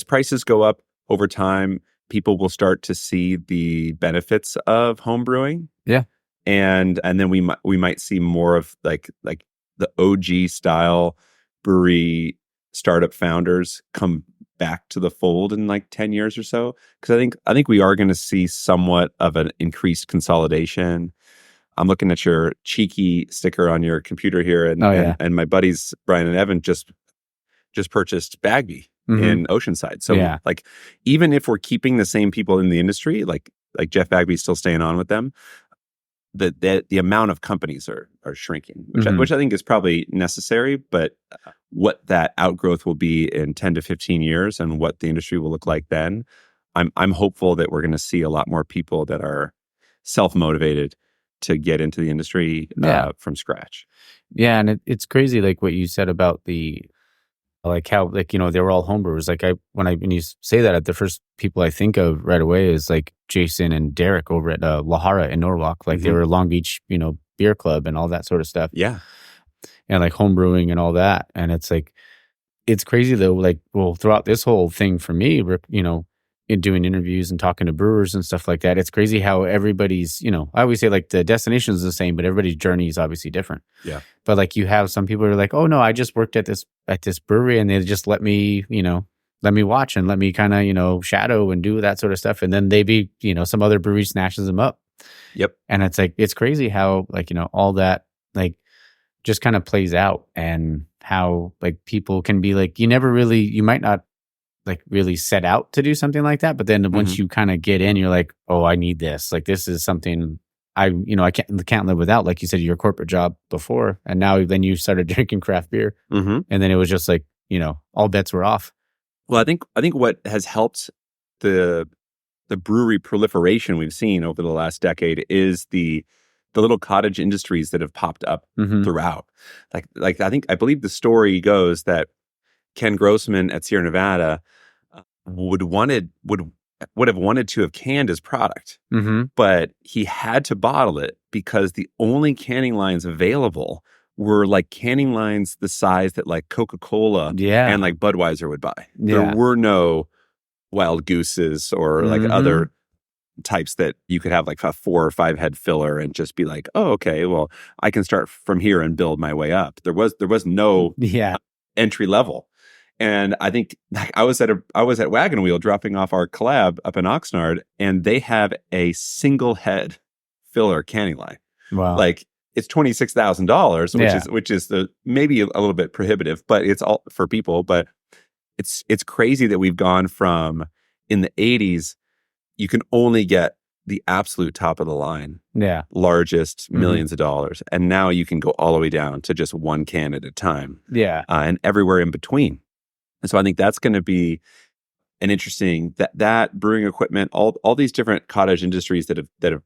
prices go up over time, people will start to see the benefits of home brewing. Yeah. And then we might see more of like the OG style brewery startup founders come back to the fold in like 10 years or so? Because I think we are going to see somewhat of an increased consolidation. I'm looking at your cheeky sticker on your computer here, and my buddies Brian and Evan just purchased Bagby in Oceanside. So like, even if we're keeping the same people in the industry, like Jeff Bagby's still staying on with them, the amount of companies are shrinking, which I think is probably necessary. But what that outgrowth will be in 10 to 15 years and what the industry will look like then, I'm hopeful that we're going to see a lot more people that are self-motivated to get into the industry from scratch. Yeah, and it's crazy, like what you said about like how, like, you know, they were all homebrewers. Like when you say that, the first people I think of right away is like Jason and Derek over at Lahara in Norwalk. Like they were Long Beach, you know, beer club and all that sort of stuff. Yeah. And like homebrewing and all that. And it's like, it's crazy though. Like, well, throughout this whole thing for me, you know, in doing interviews and talking to brewers and stuff like that, it's crazy how everybody's, you know, I always say like the destination is the same, but everybody's journey is obviously different. Yeah. But like you have some people who are like, oh no, I just worked at this brewery and they just let me watch and let me kind of, you know, shadow and do that sort of stuff. And then you know, some other brewery snatches them up. Yep. And it's like, it's crazy how, like, you know, all that like just kind of plays out, and how like people can be like, you might not like really set out to do something like that, but then once you kind of get in, you're like, oh, I need this. Like, this is something I can't live without. Like you said, your corporate job before, and now then you started drinking craft beer, and then it was just like, you know, all bets were off. Well, I think what has helped the brewery proliferation we've seen over the last decade is the little cottage industries that have popped up throughout. Like I believe the story goes that Ken Grossman at Sierra Nevada would have wanted to have canned his product, but he had to bottle it because the only canning lines available were like canning lines the size that like Coca-Cola and like Budweiser would buy. There were no Wild Gooses or like other types that you could have like a 4 or 5 head filler and just be like, oh, okay, well, I can start from here and build my way up. There was no entry level. And I think like, I was at Wagon Wheel dropping off our collab up in Oxnard, and they have a single head filler canning line. Wow. Like, it's $26,000, which is maybe a little bit prohibitive, but it's all for people. But it's crazy that we've gone from, in the 80s, you can only get the absolute top of the line, largest, millions of dollars, and now you can go all the way down to just one can at a time, and everywhere in between. And so I think that's going to be an interesting that brewing equipment, all these different cottage industries that have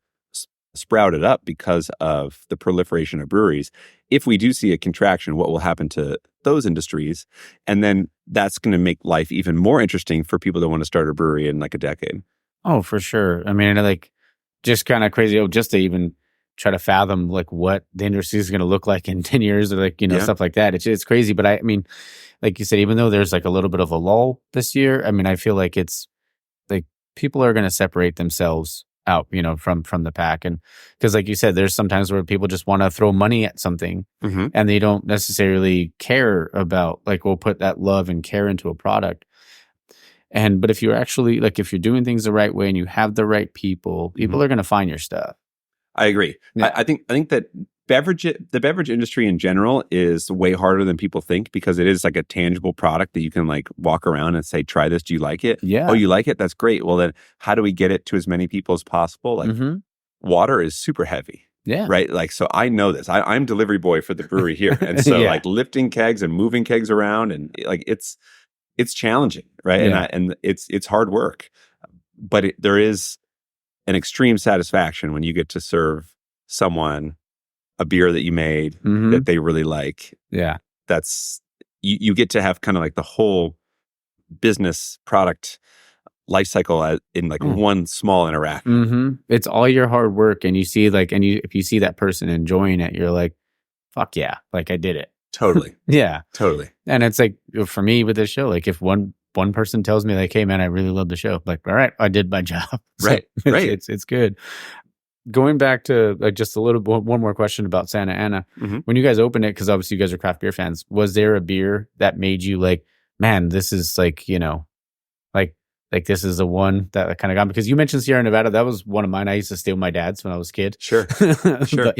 sprouted up because of the proliferation of breweries. If we do see a contraction, what will happen to those industries? And then that's going to make life even more interesting for people that want to start a brewery in like a decade. Oh, for sure. I mean, like, just kind of crazy, just to even try to fathom like what the industry is going to look like in 10 years or like, you know, stuff like that. It's crazy. But I mean, like you said, even though there's like a little bit of a lull this year, I mean, I feel like it's like people are going to separate themselves out, you know, from the pack. And because like you said, there's sometimes where people just want to throw money at something and they don't necessarily care about, like, we'll put that love and care into a product. But if you're actually like, if you're doing things the right way and you have the right people are going to find your stuff. I agree. Yeah. I think that the beverage industry in general is way harder than people think, because it is like a tangible product that you can like walk around and say, try this. Do you like it? Yeah. Oh, you like it? That's great. Well, then how do we get it to as many people as possible? Like water is super heavy. Yeah. Right. Like, so I know this. I'm delivery boy for the brewery here. And so like lifting kegs and moving kegs around, and like, it's challenging. Right. Yeah. And it's hard work, but there is an extreme satisfaction when you get to serve someone a beer that you made that they really like. Yeah. That's, you get to have kind of like the whole business product life cycle in like one small interaction. It's all your hard work, and you see like, if you see that person enjoying it, you're like, fuck yeah, like I did it. Totally. Yeah. Totally. And it's like, for me with this show, like if one person tells me like, hey man, I really love the show, like, all right, I did my job. Right. Right. It's good. Going back to like just a little one more question about Santa Ana. When you guys opened it, because obviously you guys are craft beer fans, was there a beer that made you like, man, this is like, like this is the one that kind of got me. Because you mentioned Sierra Nevada. That was one of mine. I used to steal my dad's when I was a kid. Sure. But, but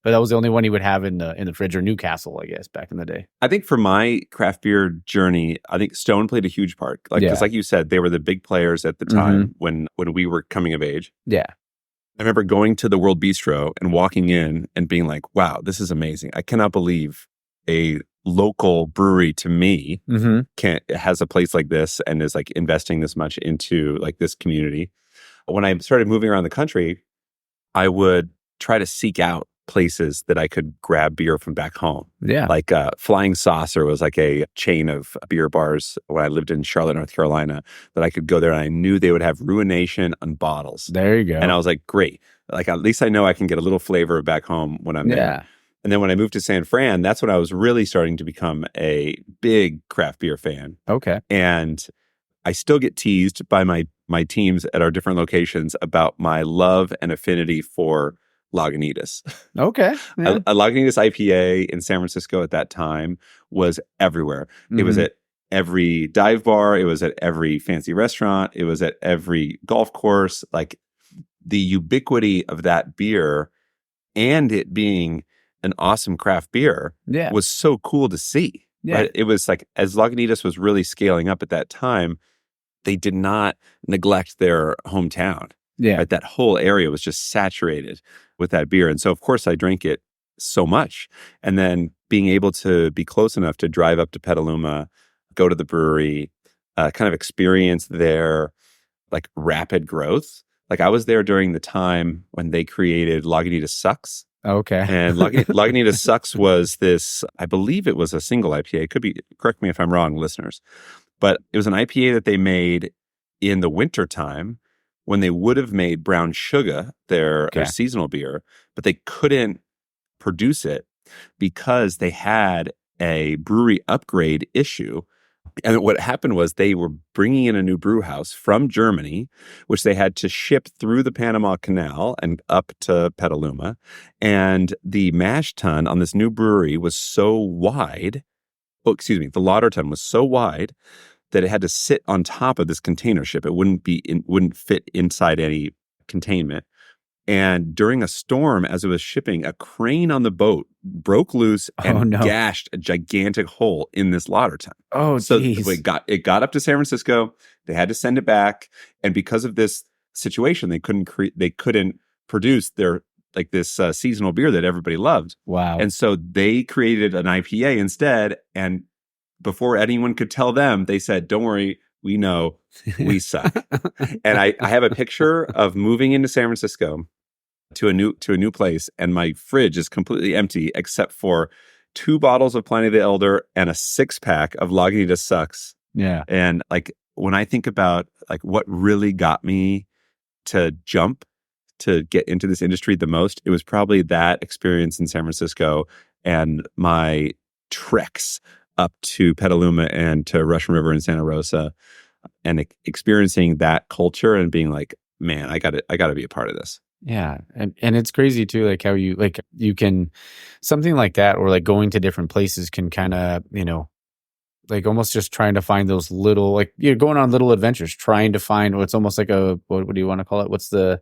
that was the only one he would have in the fridge, or Newcastle, I guess, back in the day. I think for my craft beer journey, I think Stone played a huge part. Because like you said, they were the big players at the time when we were coming of age. Yeah. I remember going to the World Bistro and walking in and being like, wow, this is amazing. I cannot believe a local brewery to me has a place like this and is like investing this much into like this community. When I started moving around the country, I would try to seek out places that I could grab beer from back home. Yeah. Like Flying Saucer was like a chain of beer bars when I lived in Charlotte, North Carolina, that I could go there and I knew they would have Ruination on bottles. There you go. And I was like, great. Like at least I know I can get a little flavor back home when I'm there. And then when I moved to San Fran, that's when I was really starting to become a big craft beer fan. Okay. And I still get teased by my teams at our different locations about my love and affinity for Lagunitas. Okay. Yeah. A Lagunitas IPA in San Francisco at that time was everywhere. It was at every dive bar. It was at every fancy restaurant. It was at every golf course. Like the ubiquity of that beer and it being an awesome craft beer was so cool to see. Yeah. Right? It was like, as Lagunitas was really scaling up at that time, they did not neglect their hometown. Yeah. Right? That whole area was just saturated with that beer. And so, of course, I drank it so much. And then being able to be close enough to drive up to Petaluma, go to the brewery, kind of experience their like rapid growth. Like I was there during the time when they created Lagunitas Sucks. Okay. And Lagunitas Sucks was this, I believe it was a single IPA. It could be, correct me if I'm wrong, listeners. But it was an IPA that they made in the wintertime when they would have made Brown Sugar, their seasonal beer, but they couldn't produce it because they had a brewery upgrade issue. And what happened was they were bringing in a new brew house from Germany, which they had to ship through the Panama Canal and up to Petaluma. And the mash tun on this new brewery was so wide, the lauter tun was so wide that it had to sit on top of this container ship. It wouldn't fit inside any containment. And during a storm, as it was shipping, a crane on the boat broke loose and gashed a gigantic hole in this lauter tun. Oh, so geez. it got up to San Francisco. They had to send it back, and because of this situation, they couldn't produce their this seasonal beer that everybody loved. Wow! And so they created an IPA instead. And before anyone could tell them, they said, "Don't worry, we know we suck." And I have a picture of moving into San Francisco to a new place, and my fridge is completely empty except for 2 bottles of Pliny the Elder and a 6-pack of Lagunitas Sucks. Yeah. And like when I think about like what really got me to jump to get into this industry the most, it was probably that experience in San Francisco and my treks up to Petaluma and to Russian River and Santa Rosa, and experiencing that culture and being like, man, I got to be a part of this. Yeah. And it's crazy too, like how you can, something like that, or like going to different places can kind of, like almost just trying to find those little, like you're going on little adventures, trying to find what's almost like what do you want to call it? What's the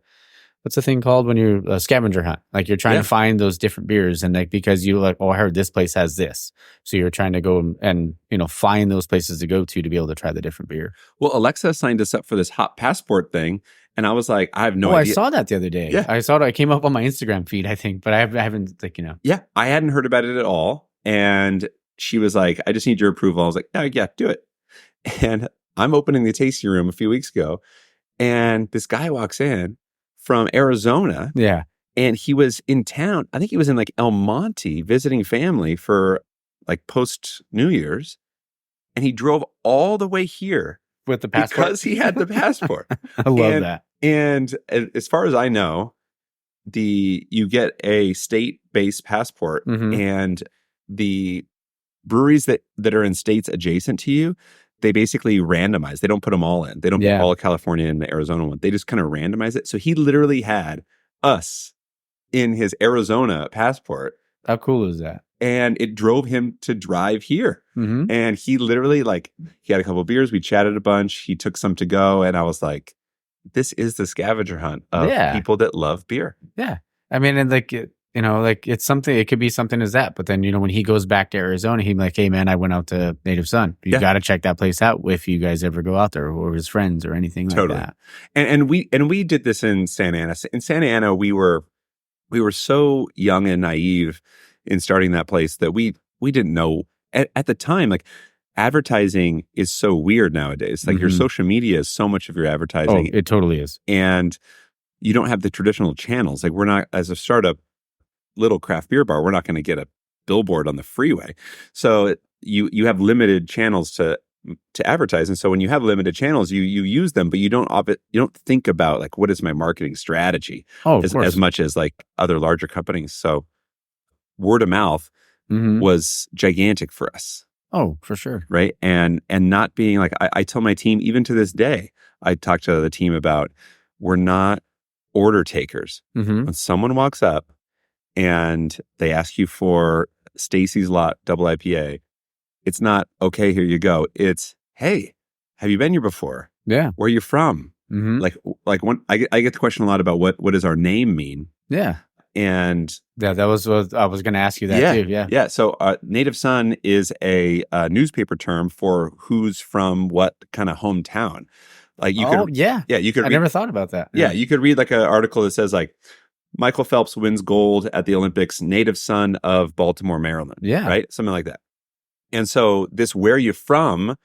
thing called when you're a scavenger hunt? Like you're trying to find those different beers, and like because you like, oh, I heard this place has this, so you're trying to go and find those places to go to be able to try the different beer. Well, Alexa signed us up for this hot passport thing, and I was like, I have no idea. I saw that the other day. Yeah, I saw it. I came up on my Instagram feed, I think, but I haven't Yeah, I hadn't heard about it at all, and she was like, I just need your approval. I was like, oh, yeah, do it. And I'm opening the tasting room a few weeks ago, and this guy walks in from Arizona. Yeah. And he was in town. I think he was in like El Monte visiting family for like post New Year's. And he drove all the way here with the passport because he had the passport. I love that. And as far as I know, you get a state-based passport, and the breweries that are in states adjacent to you, they basically randomize. They don't put them all in. They don't put all of California and the Arizona one. They just kind of randomize it. So he literally had us in his Arizona passport How cool is that? And it drove him to drive here. Mm-hmm. And he literally he had a couple of beers. We chatted a bunch. He took some to go. And I was like, this is the scavenger hunt of people that love beer. Yeah. I mean, and it's something, it could be something as that. But then, when he goes back to Arizona, he'd be like, hey, man, I went out to Native Son. You got to check that place out if you guys ever go out there, or his friends or anything like that. And we did this in Santa Ana. In Santa Ana, we were so young and naive in starting that place that we didn't know at the time, like, advertising is so weird nowadays. Like, your social media is so much of your advertising. Oh, it totally is. And you don't have the traditional channels. Like, we're not, as a startup little craft beer bar, we're not going to get a billboard on the freeway. So you have limited channels to advertise. And so when you have limited channels, you use them, but you don't think about, like, what is my marketing strategy as much as like other larger companies. So word of mouth was gigantic for us. Oh, for sure. Right. And not being like, I tell my team, even to this day, I talk to the team about, we're not order takers. When someone walks up and they ask you for Stacy's Lot double IPA, it's not, okay, here you go. It's, hey, have you been here before? Yeah. Where are you from? Like when I get the question a lot about what does our name mean? Yeah. And that was what I was going to ask you that too. Yeah. Yeah. So Native Son is a newspaper term for who's from what kind of hometown. Like, you could, you could. I never thought about that. Yeah, you could read like an article that says, like, Michael Phelps wins gold at the Olympics, native son of Baltimore, Maryland. Yeah, right, something like that. And so this "where you from"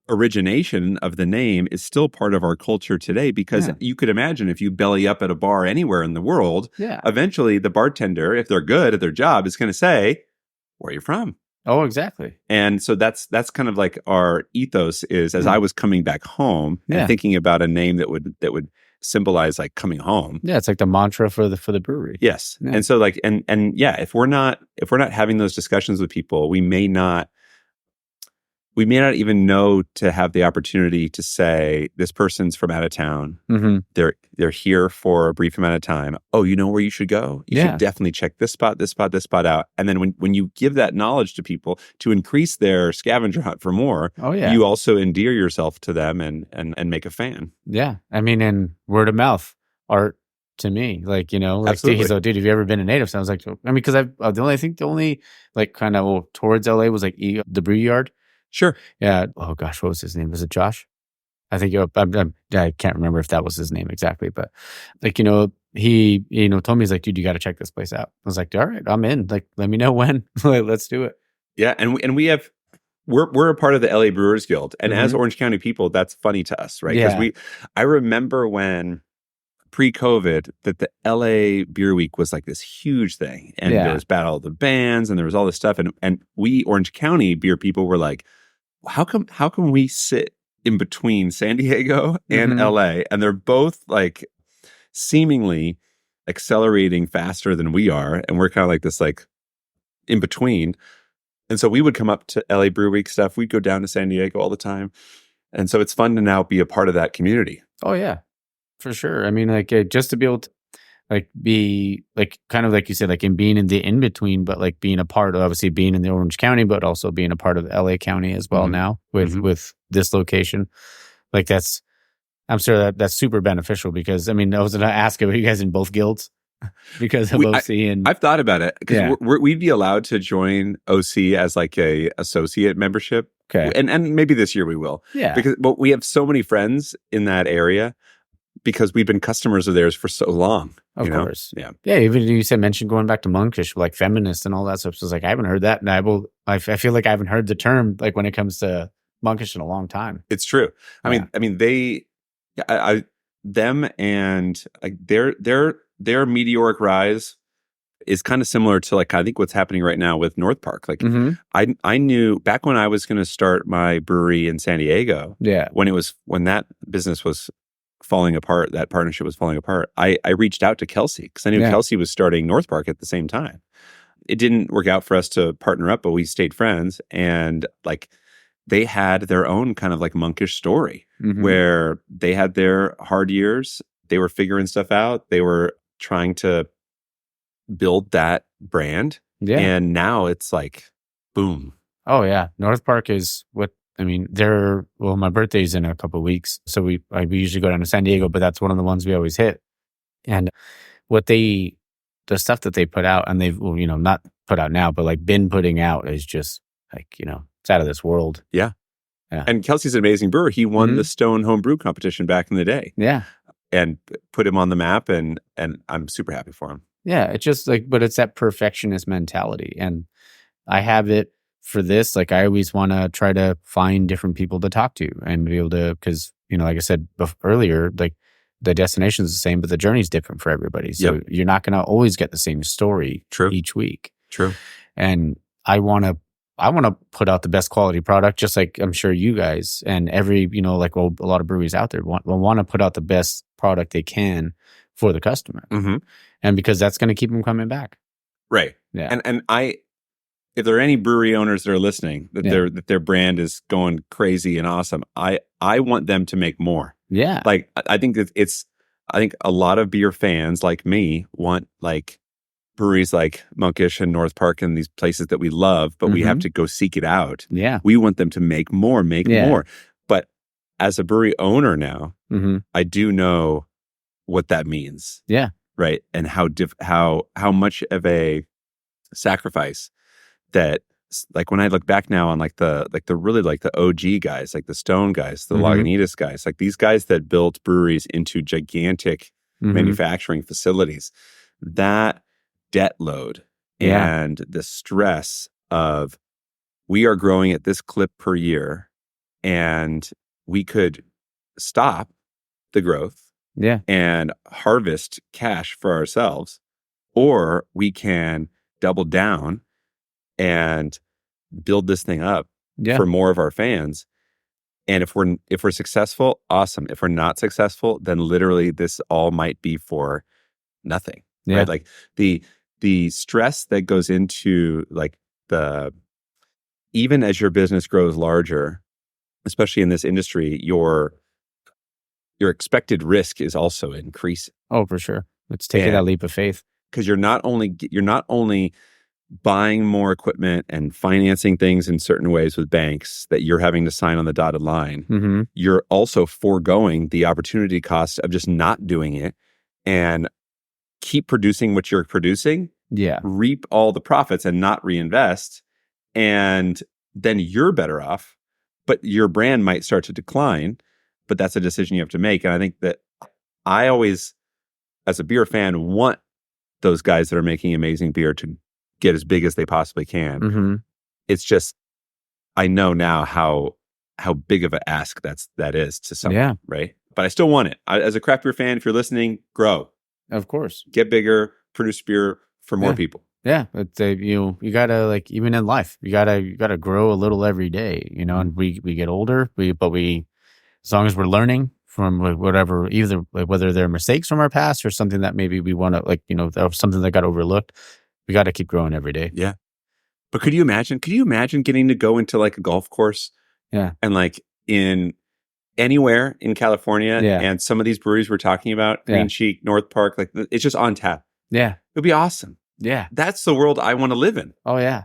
origination of the name is still part of our culture today, because you could imagine if you belly up at a bar anywhere in the world, eventually the bartender, if they're good at their job, is going to say, "Where are you from?" Oh, exactly. And so that's kind of like our ethos is, as I was coming back home and thinking about a name that would symbolize, like, coming home. Yeah, it's like the mantra for the brewery. Yes. Yeah. And so, like, and if we're not having those discussions with people, we may not even know to have the opportunity to say, this person's from out of town. They're here for a brief amount of time. Oh, you know where you should go? You should definitely check this spot out. And then when you give that knowledge to people to increase their scavenger hunt for more, you also endear yourself to them and make a fan. Yeah. I mean, and word of mouth art to me, like, like, he's like, dude, have you ever been to Native Son? I was like, I mean, because the only like kind of towards LA was like the Brew Yard. Sure. Yeah. Oh gosh, what was his name? Was it Josh? I think I can't remember if that was his name exactly, but like, he told me, he's like, dude, you got to check this place out. I was like, all right, I'm in. Like, let me know when. Like, let's do it. Yeah, and we're a part of the LA Brewers Guild, and as Orange County people, that's funny to us, right? Because I remember when pre-COVID that the LA Beer Week was like this huge thing, and there was Battle of the Bands, and there was all this stuff, and we Orange County beer people were like, how come we sit in between San Diego and LA, and they're both like seemingly accelerating faster than we are, and we're kind of like this, like, in between. And so we would come up to LA Brew Week stuff. We'd go down to San Diego all the time, and so it's fun to now be a part of that community. Oh yeah, for sure. I mean, like, just to be able to, like, be like, kind of like you said, like, in being in the in between, but like being a part of, obviously being in the Orange County, but also being a part of LA County as well now with this location. Like, I'm sure that's super beneficial, because I mean, I was going to ask, are you guys in both guilds? Because of OC and I've thought about it, because we'd be allowed to join OC as like a associate membership. Okay. And maybe this year we will. Yeah. But we have so many friends in that area, because we've been customers of theirs for so long. Of course. Yeah. Yeah. Even you mentioned going back to monkish, like feminist and all that stuff. So it's like, I haven't heard that. And I feel like I haven't heard the term, like, when it comes to monkish in a long time. It's true. I mean, them and like their meteoric rise is kind of similar to, like, I think what's happening right now with North Park. Like, I knew back when I was going to start my brewery in San Diego, when that business was falling apart, that partnership was falling apart, I reached out to Kelsey, because I knew Kelsey was starting North Park at the same time. It didn't work out for us to partner up, but we stayed friends, and like, they had their own kind of like monkish story where they had their hard years. They were figuring stuff out. They were trying to build that brand. Yeah. And now it's like, boom. Oh yeah. North Park is my birthday's in a couple of weeks. So we usually go down to San Diego, but that's one of the ones we always hit. And the stuff that they put out, and they've, not put out now, but like been putting out, is just like, it's out of this world. Yeah. Yeah. And Kelsey's an amazing brewer. He won the Stone Home Brew competition back in the day. Yeah. And put him on the map, and I'm super happy for him. Yeah. It's just like, but it's that perfectionist mentality. And I have it for this. Like, I always want to try to find different people to talk to and be able to, because, like I said earlier, like the destination is the same, but the journey's different for everybody. So you're not going to always get the same story each week. True. And I want to put out the best quality product, just like I'm sure you guys and every, like a lot of breweries out there want to put out the best product they can for the customer. Mm-hmm. And because that's going to keep them coming back. Right. Yeah. And if there are any brewery owners that are listening, that their brand is going crazy and awesome, I want them to make more. Yeah. Like, I think I think a lot of beer fans like me want like breweries like Monkish and North Park and these places that we love, but we have to go seek it out. Yeah. We want them to make more. But as a brewery owner now, I do know what that means. Yeah. Right. And how much of a sacrifice that, like, when I look back now on like the OG guys, like the Stone guys, the Lagunitas guys, like these guys that built breweries into gigantic manufacturing facilities, that debt load and the stress of, we are growing at this clip per year and we could stop the growth and harvest cash for ourselves, or we can double down and build this thing up for more of our fans. And if we're successful, awesome. If we're not successful, then literally this all might be for nothing. Yeah. Right? Like the stress that goes into like even as your business grows larger, especially in this industry, your expected risk is also increasing. Oh, for sure. It's taking that leap of faith. Because you're not only buying more equipment and financing things in certain ways with banks that you're having to sign on the dotted line. You're also foregoing the opportunity cost of just not doing it and keep producing what you're producing, reap all the profits and not reinvest. And then you're better off, but your brand might start to decline, but that's a decision you have to make. And I think that I always, as a beer fan, want those guys that are making amazing beer to get as big as they possibly can. It's just, I know now how big of an ask that is to someone, right? But I still want it. As a craft beer fan, if you're listening, grow. Of course. Get bigger, produce beer for more people. Yeah, but you gotta, like, even in life, you gotta grow a little every day, and we get older, but as long as we're learning from whatever, either like whether they're mistakes from our past or something that maybe we want to, something that got overlooked, we got to keep growing every day. Yeah. But could you imagine getting to go into like a golf course? Yeah. And like in anywhere in California, and some of these breweries we're talking about, Green Cheek, North Park, like it's just on tap. Yeah. It would be awesome. Yeah. That's the world I want to live in. Oh yeah.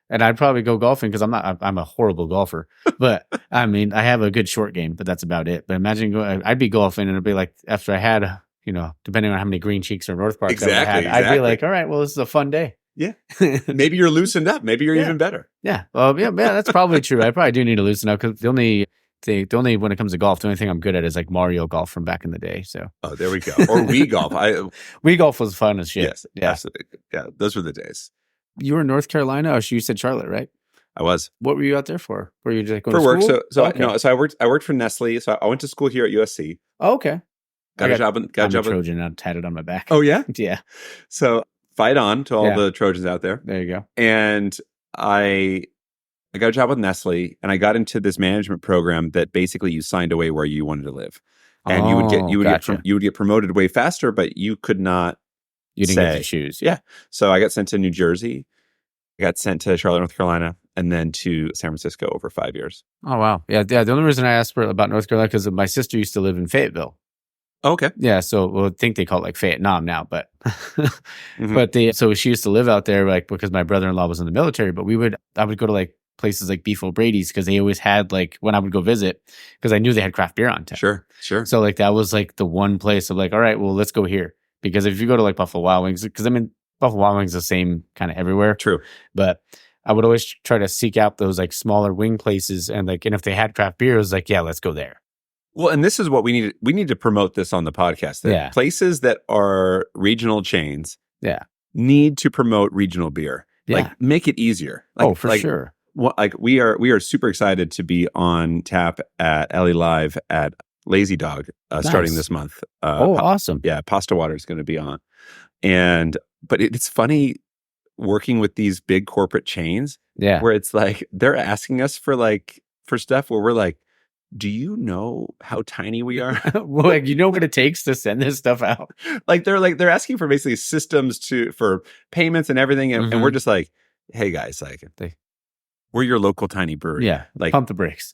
And I'd probably go golfing because I'm a horrible golfer, but I mean, I have a good short game, but that's about it. But imagine I'd be golfing and it'd be like, after I had, depending on how many Green Cheeks or North Parks I'd be like, all right, well, this is a fun day. Yeah. Maybe you're loosened up. Maybe you're even better. Yeah. Well, yeah, that's probably true. I probably do need to loosen up because the only when it comes to golf, the only thing I'm good at is like Mario Golf from back in the day. So there we go. Or Wii Golf. Wii Golf was fun as shit. Yes, absolutely. Yeah, those were the days. You were in North Carolina. Oh, you said Charlotte, right? I was. What were you out there for? Were you just going for to work? school? So I worked for Nestle. So I went to school here at USC. Oh, okay. Got a job. I'm a Trojan. I'm tatted on my back. Oh yeah, yeah. So fight on to all the Trojans out there. There you go. And I got a job with Nestle, and I got into this management program that basically you signed away where you wanted to live, and you would get promoted way faster, but you could not. You didn't get to choose. Yeah. So I got sent to New Jersey. I got sent to Charlotte, North Carolina, and then to San Francisco over 5 years. Oh, wow. Yeah. The only reason I asked about North Carolina because my sister used to live in Fayetteville. Okay. Yeah, so I think they call it like Vietnam now, but Mhm. so she used to live out there like because my brother-in-law was in the military, but I would go to like places like Beef O'Brady's because they always had like when I would go visit because I knew they had craft beer on tap. Sure. So like that was like the one place of like, all right, well, let's go here. Because if you go to like Buffalo Wild Wings, because I mean Buffalo Wild Wings is the same kind of everywhere. True. But I would always try to seek out those like smaller wing places and if they had craft beer, it was like, yeah, let's go there. Well, and this is what we need. We need to promote this on the podcast. That Yeah. places that are regional chains Yeah. need to promote regional beer. Yeah. Like make it easier. Like, for sure. Like we are super excited to be on tap at LA Live at Lazy Dog starting Nice. this month. Awesome. Yeah, Pasta Water is going to be on. But it's funny working with these big corporate chains Yeah. where it's like they're asking us for stuff where we're like, do you know how tiny we are? Well, like, you know what it takes to send this stuff out? they're asking for basically systems for payments and everything. And we're just like, hey guys, we're your local tiny brewery. Yeah. Like pump the brakes.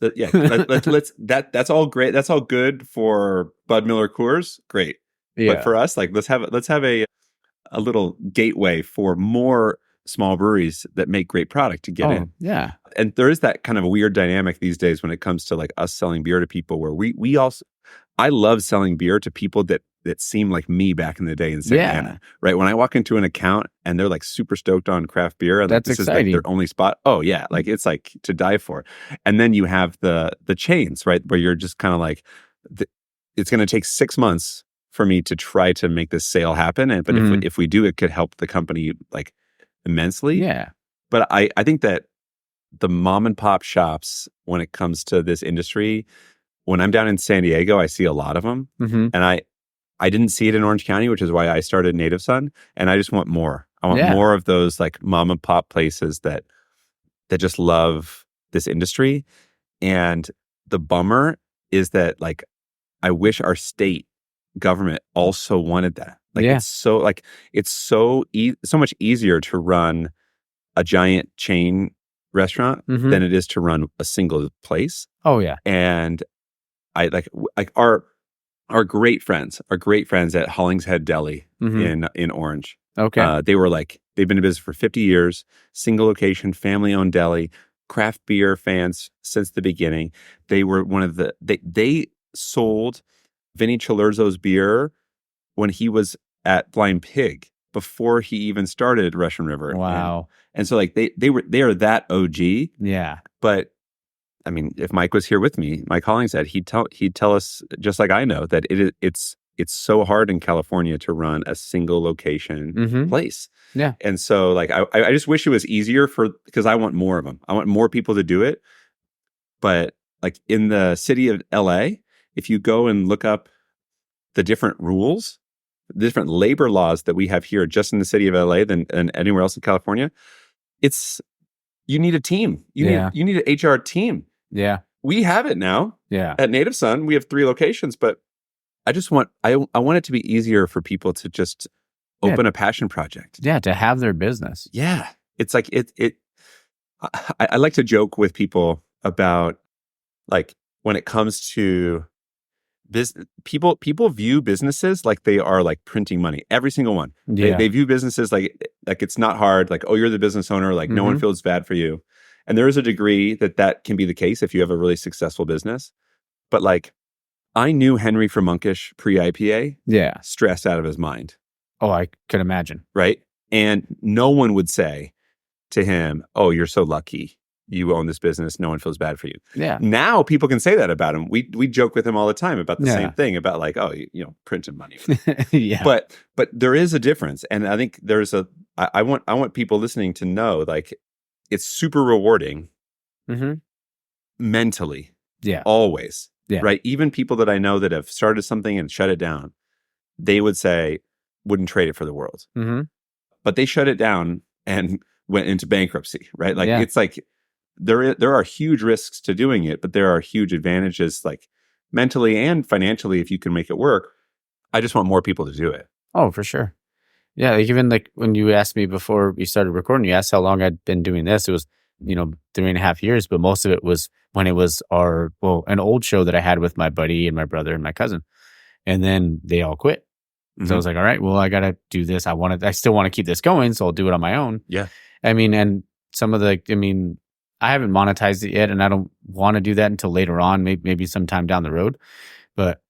let's that's all great. That's all good for Bud Miller Coors. Great. Yeah. But for us, like let's have a little gateway for more small breweries that make great product to get in. Yeah. And there is that kind of a weird dynamic these days when it comes to like us selling beer to people where we also, I love selling beer to people that seem like me back in the day in Santa Ana, right? When I walk into an account and they're like super stoked on craft beer and that's this exciting. is like their only spot. Oh yeah. Like it's like to die for. And then you have the chains, right? Where you're just kind of like, it's going to take 6 months for me to try to make this sale happen. But if we do, it could help the company like immensely. Yeah. But I think that the mom and pop shops, when it comes to this industry, when I'm down in San Diego, I see a lot of them. And I didn't see it in Orange County, which is why I started Native Son. And I just want more. I want more of those like mom and pop places that just love this industry. And the bummer is that like, I wish our state government also wanted that. Like it's so much easier to run a giant chain restaurant than it is to run a single place. Oh yeah. And I like our great friends at Hollingshead Deli in Orange. Okay. They've been in business for 50 years, single location, family owned deli, craft beer fans since the beginning. They were they sold Vinny Cilurzo's beer when he was at Blind Pig before he even started Russian River. Wow. And so like they are that OG. Yeah. But I mean, if Mike was here with me, Mike Hollingshead, he'd tell us just like I know that it's so hard in California to run a single location place. Yeah. And so like I just wish it was easier because I want more of them. I want more people to do it. But like in the city of LA, if you go and look up the different rules, the different labor laws that we have here just in the city of LA than anywhere else in California, you need a team. You need an HR team. Yeah. We have it now. Yeah. At Native Son, we have 3 locations, but I just want I want it to be easier for people to just open a passion project. Yeah, to have their business. Yeah. It's like I like to joke with people about like when it comes to business, people view businesses like they are like printing money. Every single one. Yeah. They view businesses like it's not hard. Like, oh, you're the business owner. Like no one feels bad for you. And there is a degree that can be the case if you have a really successful business. But like, I knew Henry from Monkish pre-IPA. Yeah. Stressed out of his mind. Oh, I could imagine. Right. And no one would say to him, oh, you're so lucky. You own this business. No one feels bad for you. Yeah. Now people can say that about him. We joke with him all the time about the same thing about like, oh, printing money. Yeah. But there is a difference. And I think I want people listening to know like it's super rewarding mentally. Yeah. Always. Yeah. Right. Even people that I know that have started something and shut it down, they would say, wouldn't trade it for the world. But they shut it down and went into bankruptcy. Right. Like it's like, there are huge risks to doing it, but there are huge advantages like mentally and financially if you can make it work. I just want more people to do it. Oh, for sure. Yeah, like even like when you asked me before we started recording, you asked how long I'd been doing this. It was, 3.5 years, but most of it was when it was an old show that I had with my buddy and my brother and my cousin. And then they all quit. So I was like, all right, well, I got to do this. I still want to keep this going. So I'll do it on my own. Yeah. I mean, and some of I haven't monetized it yet, and I don't want to do that until later on, maybe sometime down the road. But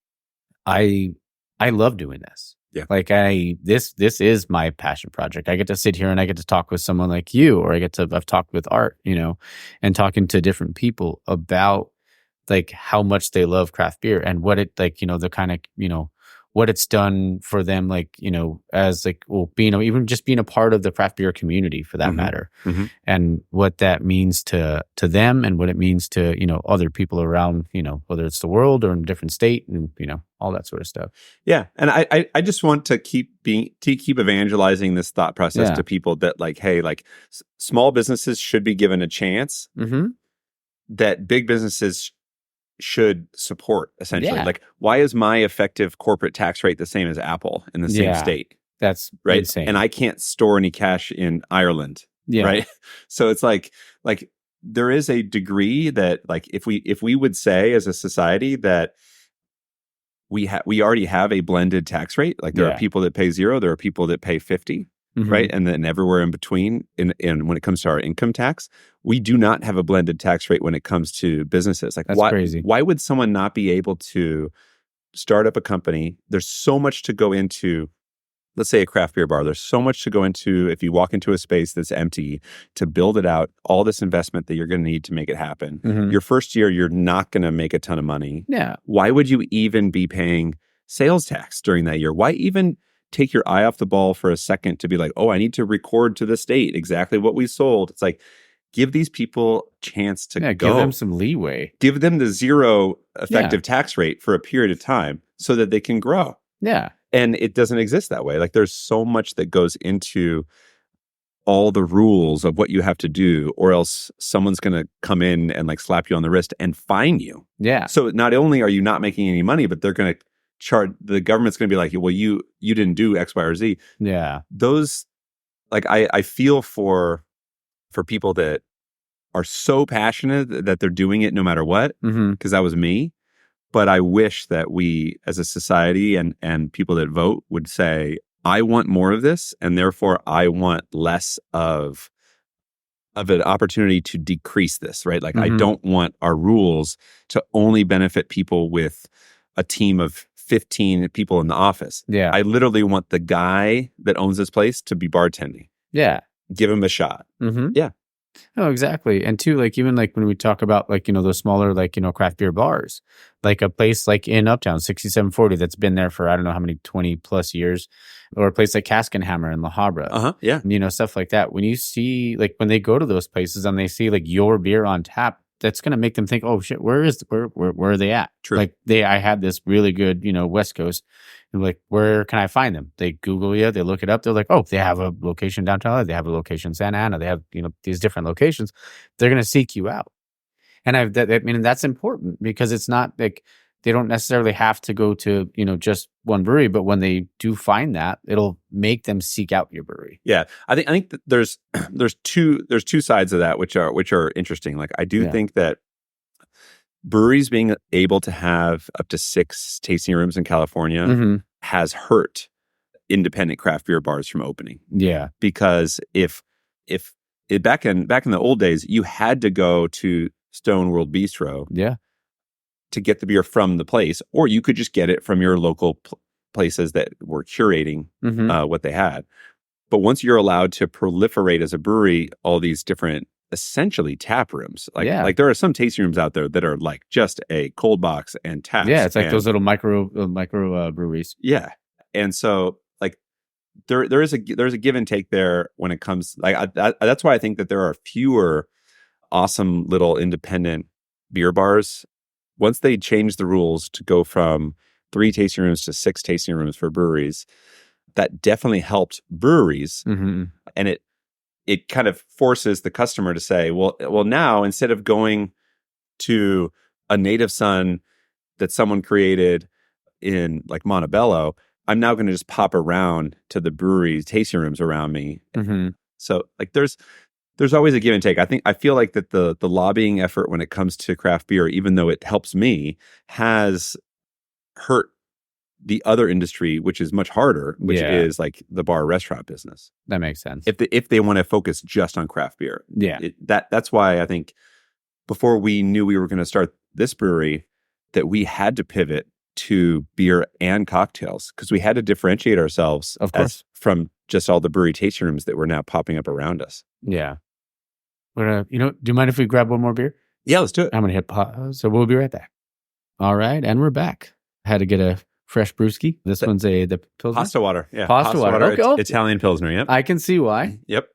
I love doing this. Yeah. Like this is my passion project. I get to sit here and I get to talk with someone like you, or I've talked with Art, and talking to different people about like how much they love craft beer and what it like, the kind of, what it's done for them, like, as like, well, even just being a part of the craft beer community for that matter, and what that means to them and what it means to, other people around, whether it's the world or in a different state and, all that sort of stuff. Yeah. And I just want to keep evangelizing this thought process to people that like, hey, like small businesses should be given a chance that big businesses should support, essentially. Yeah. Like, why is my effective corporate tax rate the same as Apple in the same state? That's right. insane. And I can't store any cash in Ireland. Yeah. Right. So it's like there is a degree that like if we would say as a society that we already have a blended tax rate, like there are people that pay 0, there are people that pay 50. Right. And then everywhere in between in when it comes to our income tax, we do not have a blended tax rate when it comes to businesses. Like, that's crazy. Why would someone not be able to start up a company? There's so much to go into, let's say a craft beer bar. There's so much to go into if you walk into a space that's empty to build it out, all this investment that you're going to need to make it happen. Your first year, you're not going to make a ton of money. Yeah. Why would you even be paying sales tax during that year? Why even take your eye off the ball for a second to be like, oh, I need to record to the state exactly what we sold? It's like, give these people a chance to go. Give them some leeway. Give them the 0 effective tax rate for a period of time so that they can grow. Yeah. And it doesn't exist that way. Like there's so much that goes into all the rules of what you have to do, or else someone's going to come in and like slap you on the wrist and fine you. Yeah. So not only are you not making any money, but they're going to the government's going to be like, well, you didn't do X, Y, or Z. Yeah. Those, like, I feel for people that are so passionate that they're doing it no matter what, because that was me. But I wish that we as a society and people that vote would say, I want more of this, and therefore I want less of an opportunity to decrease this, right? Like I don't want our rules to only benefit people with a team of 15 people in the office. Yeah. I literally want the guy that owns this place to be bartending. Yeah. Give him a shot. Yeah. Oh, exactly. And too, like even like when we talk about like, those smaller, like, craft beer bars, like a place like in Uptown, 6740, that's been there for, I don't know how many, 20 plus years, or a place like Cask and Hammer in La Habra. Yeah. Stuff like that. When you see, like when they go to those places and they see like your beer on tap, that's going to make them think, oh shit, where are they at? True. Like I had this really good, West Coast, and like, where can I find them? They Google you, they look it up. They're like, oh, they have a location downtown LA. They have a location in Santa Ana. They have, these different locations. They're going to seek you out. And that's important because it's not like they don't necessarily have to go to, just one brewery, but when they do find that, it'll make them seek out your brewery. Yeah. I think that there's two sides of that which are interesting. Like I do think that breweries being able to have up to 6 tasting rooms in California has hurt independent craft beer bars from opening. Yeah. Because if back in the old days, you had to go to Stone World Bistro to get the beer from the place, or you could just get it from your local places that were curating what they had. But once you're allowed to proliferate as a brewery, all these different essentially tap rooms, like there are some tasting rooms out there that are like just a cold box and taps. Yeah, it's like those little micro breweries. Yeah, and so like there is a give and take there when it comes. Like that's why I think that there are fewer awesome little independent beer bars. Once they changed the rules to go from 3 tasting rooms to 6 tasting rooms for breweries, that definitely helped breweries. And it kind of forces the customer to say, well, now instead of going to a Native Son that someone created in like Montebello, I'm now going to just pop around to the brewery tasting rooms around me. So like there's always a give and take. I feel like that the lobbying effort when it comes to craft beer, even though it helps me, has hurt the other industry, which is much harder, which is like the bar restaurant business. That makes sense. If they want to focus just on craft beer. Yeah. That's why I think before we knew we were going to start this brewery, that we had to pivot to beer and cocktails because we had to differentiate ourselves from just all the brewery tasting rooms that were now popping up around us. Yeah. But, do you mind if we grab one more beer? Yeah, let's do it. I'm going to hit pause. So we'll be right back. All right. And we're back. Had to get a fresh brewski. This one's the Pilsner. Pasta water. Yeah. Pasta water. Okay. Italian Pilsner. Yep. I can see why. Yep.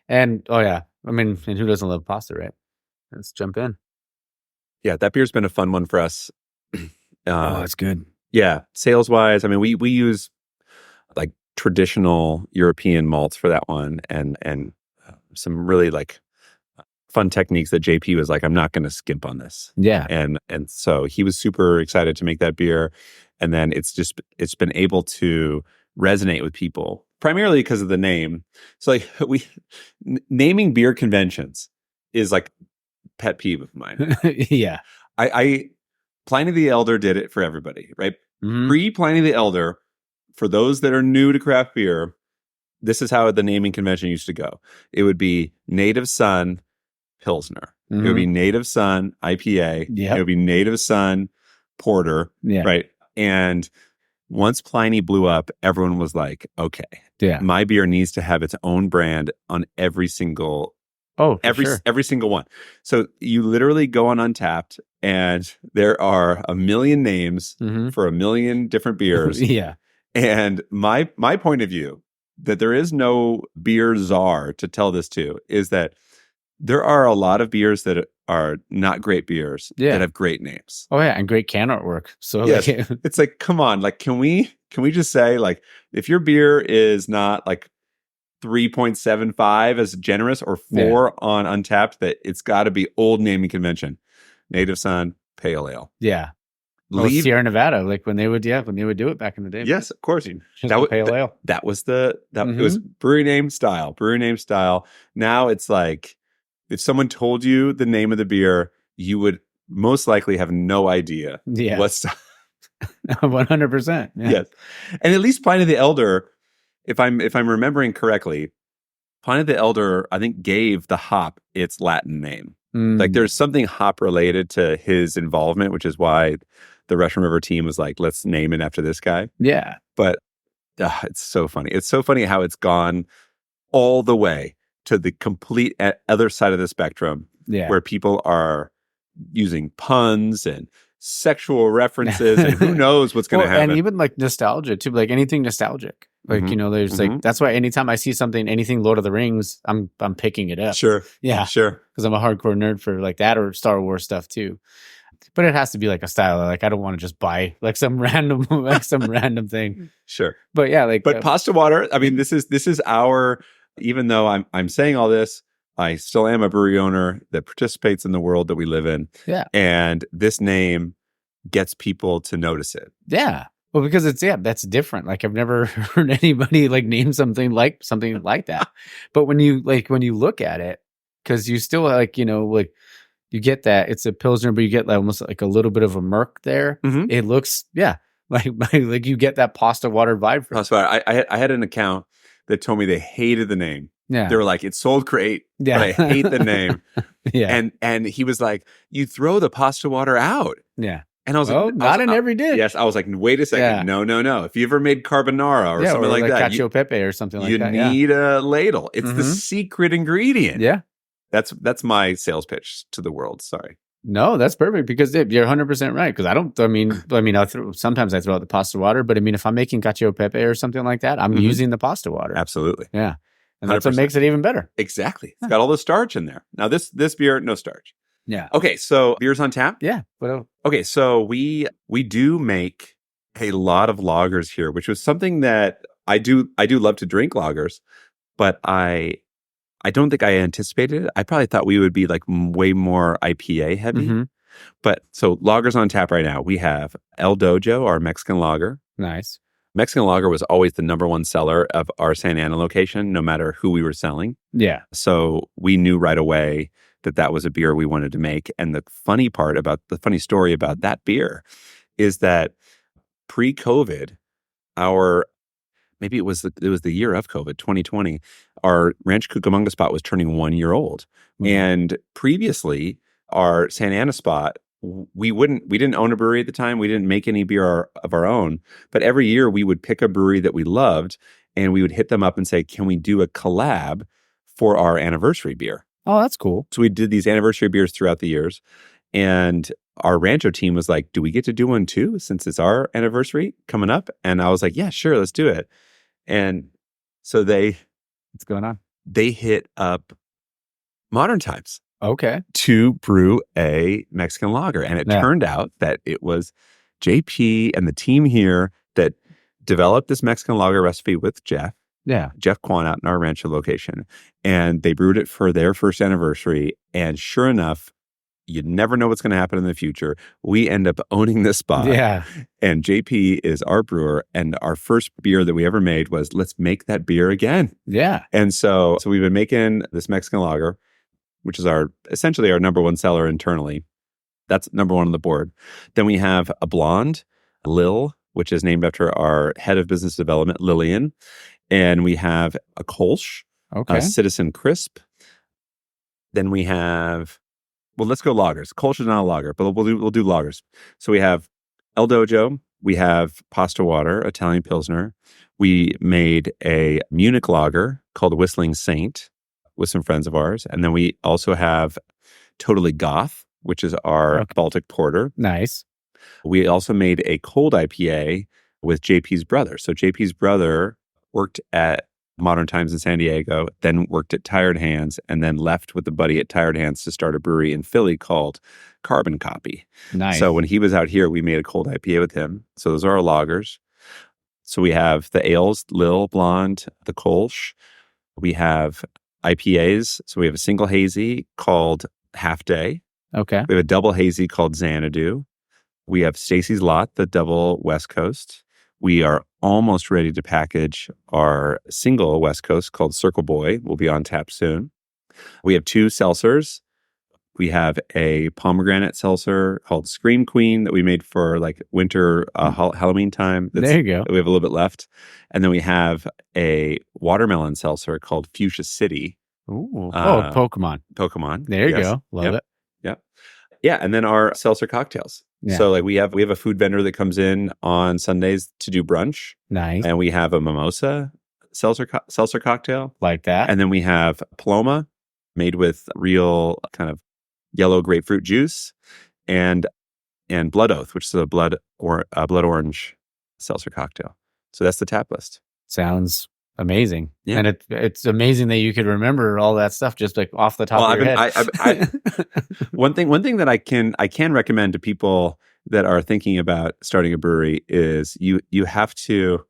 And, and who doesn't love pasta, right? Let's jump in. Yeah, that beer's been a fun one for us. It's good. Yeah, sales wise, I mean, we use like traditional European malts for that one, and some really like fun techniques that JP was like, I'm not going to skimp on this. Yeah, and so he was super excited to make that beer, and then it's been able to resonate with people primarily because of the name. So like naming beer conventions is like pet peeve of mine. Yeah, I Pliny the Elder did it for everybody, right? Mm-hmm. Pre-Pliny the Elder, for those that are new to craft beer, this is how the naming convention used to go. It would be Native Son Pilsner. Mm-hmm. It would be Native Son IPA. Yep. It would be Native Son Porter, right? And once Pliny blew up, everyone was like, okay, my beer needs to have its own brand on every single every single one. So you literally go on Untapped and there are a million names for a million different beers. Yeah. And my point of view that there is no beer czar to tell this to is that there are a lot of beers that are not great beers that have great names. Oh yeah, and great can artwork. So yes, it's like, come on, like can we just say like if your beer is not like 3.75 as generous or 4 on Untapped, that it's got to be old naming convention. Native Son Pale Ale. Yeah. Sierra Nevada, like when they would do it back in the day. Yes, of course. That was Pale Ale. That was it was brewery name style. Now it's like if someone told you the name of the beer, you would most likely have no idea what style. 100%. Yeah. Yes. And at least Pliny the Elder, if I'm remembering correctly, Pliny the Elder, I think, gave the hop its Latin name. Like there's something hop related to his involvement, which is why the Russian River team was like, let's name it after this guy. Yeah. But it's so funny. It's so funny how it's gone all the way to the complete other side of the spectrum, where people are using puns and sexual references and who knows what's going to happen. And even like nostalgia too, like anything nostalgic. Like, there's like, that's why anytime I see something, anything Lord of the Rings, I'm picking it up. Sure. Yeah. Sure. Because I'm a hardcore nerd for like that or Star Wars stuff too. But it has to be like a style. Like I don't want to just buy like some random thing. Sure. But yeah, like pasta water, I mean, this is our, even though I'm saying all this, I still am a brewery owner that participates in the world that we live in. Yeah. And this name gets people to notice it. Yeah. Well, because that's different. Like I've never heard anybody like name something like that. But when you look at it, because you still like, like you get that it's a Pilsner, but you get like almost like a little bit of a murk there. It looks, like you get that pasta water vibe from pasta water. I had an account that told me they hated the name. Yeah. They were like, it sold great, but I hate the name. Yeah. And he was like, you throw the pasta water out. Yeah. And I was like, not in every dish. Yes. I was like, wait a second. Yeah. No. If you ever made carbonara or something like that, cacio pepe or something like that. You need a ladle. It's the secret ingredient. Yeah. That's my sales pitch to the world. Sorry. No, that's perfect because you're 100% right. Because sometimes I throw out the pasta water, but I mean, if I'm making cacio pepe or something like that, I'm using the pasta water. Absolutely. Yeah. And that's 100%. What makes it even better. Exactly. It's got all the starch in there. Now this beer, no starch. Yeah. Okay, so beers on tap? Yeah. What else? Okay, so we do make a lot of lagers here, which was something that I do love to drink lagers, but I don't think I anticipated it. I probably thought we would be like way more IPA heavy. But so lagers on tap right now, we have El Dojo, our Mexican lager. Nice. Mexican lager was always the number one seller of our Santa Ana location, no matter who we were selling. Yeah. So we knew right away that was a beer we wanted to make. And the funny story about that beer is that pre-COVID, maybe it was the year of COVID, 2020, our Ranch Cucamonga spot was turning 1 year old. Mhm. And previously, our Santa Ana spot, we didn't own a brewery at the time. We didn't make any beer of our own. But every year we would pick a brewery that we loved and we would hit them up and say, can we do a collab for our anniversary beer? Oh, that's cool. So we did these anniversary beers throughout the years. And our Rancho team was like, do we get to do one too, since it's our anniversary coming up? And I was like, yeah, sure, let's do it. And so What's going on? they hit up Modern Times Okay. to brew a Mexican lager. And it Yeah. turned out that it was JP and the team here that developed this Mexican lager recipe with Jeff Kwan out in our Rancho location. And they brewed it for their first anniversary. And sure enough, you never know what's going to happen in the future. We end up owning this spot. Yeah. And JP is our brewer. And our first beer that we ever made was, let's make that beer again. Yeah. And so we've been making this Mexican lager, which is essentially our number one seller internally. That's number one on the board. Then we have a blonde, Lil, which is named after our head of business development, Lillian. And we have a Kolsch, Okay. a Citizen Crisp. Then we have, well, let's go lagers. Kolsch is not a lager, but we'll do lagers. So we have El Dojo. We have Pasta Water, Italian Pilsner. We made a Munich lager called Whistling Saint with some friends of ours. And then we also have Totally Goth, which is our Baltic Porter. Nice. We also made a cold IPA with JP's brother. So JP's brother worked at Modern Times in San Diego, then worked at Tired Hands, and then left with a buddy at Tired Hands to start a brewery in Philly called Carbon Copy. Nice. So when he was out here, we made a cold IPA with him. So those are our lagers. So we have the ales, Lil, Blonde, the Kolsch. We have IPAs. So we have a single hazy called Half Day. Okay. We have a double hazy called Xanadu. We have Stacy's Lot, the double West Coast. We are almost ready to package our single West Coast called Circle Boy. Will be on tap soon. We have 2 seltzers. We have a pomegranate seltzer called Scream Queen that we made for like winter Halloween time. There you go. We have a little bit left. And then we have a watermelon seltzer called Fuchsia City. Ooh. Pokemon. There you go. Love it. Yep. Yeah. And then our seltzer cocktails. Yeah. So like we have a food vendor that comes in on Sundays to do brunch. Nice. And we have a mimosa seltzer cocktail. Like that. And then we have Paloma made with real kind of yellow grapefruit juice and Blood Oath, which is a blood orange seltzer cocktail. So that's the tap list. Sounds amazing. Yeah. And it's amazing that you could remember all that stuff just like off the top of your head. One thing that I can recommend to people that are thinking about starting a brewery is you have to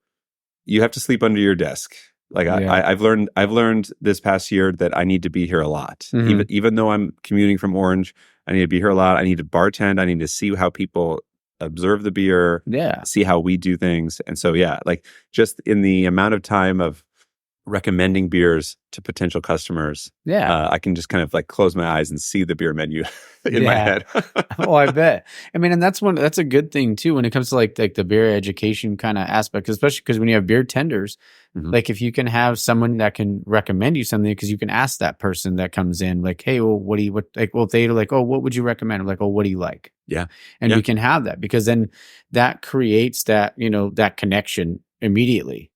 sleep under your desk. Like I've learned this past year that I need to be here a lot. Mm-hmm. Even though I'm commuting from Orange, I need to be here a lot. I need to bartend. I need to see how people observe the beer. Yeah. See how we do things. And so like just in the amount of time of recommending beers to potential customers, I can just kind of like close my eyes and see the beer menu in my head. Oh, I bet. I mean, and that's a good thing too when it comes to like the beer education kind of aspect, especially because when you have beer tenders, mm-hmm. like if you can have someone that can recommend you something, because you can ask that person that comes in like, hey, well, if they're like, oh, what would you recommend? I'm like, oh, what do you like? Yeah. And we can have that because then that creates that, that connection immediately.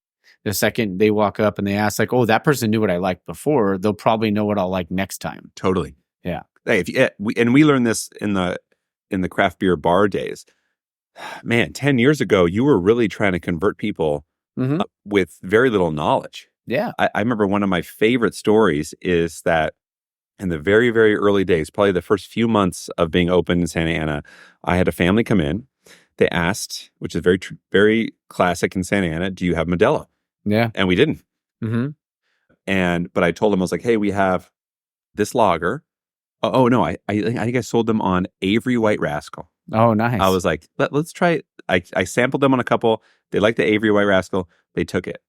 The second they walk up and they ask like, oh, that person knew what I liked before, they'll probably know what I'll like next time. Totally. Yeah. Hey, we learned this in the craft beer bar days. Man, 10 years ago, you were really trying to convert people mm-hmm. with very little knowledge. Yeah. I remember one of my favorite stories is that in the very, very early days, probably the first few months of being open in Santa Ana, I had a family come in. They asked, which is very, very classic in Santa Ana, do you have Modelo? Yeah. And we didn't. Mm-hmm. But I told them, I was like, hey, we have this lager. Oh no, I think I sold them on Avery White Rascal. Oh, nice. I was like, let's try it. I sampled them on a couple. They liked the Avery White Rascal. They took it.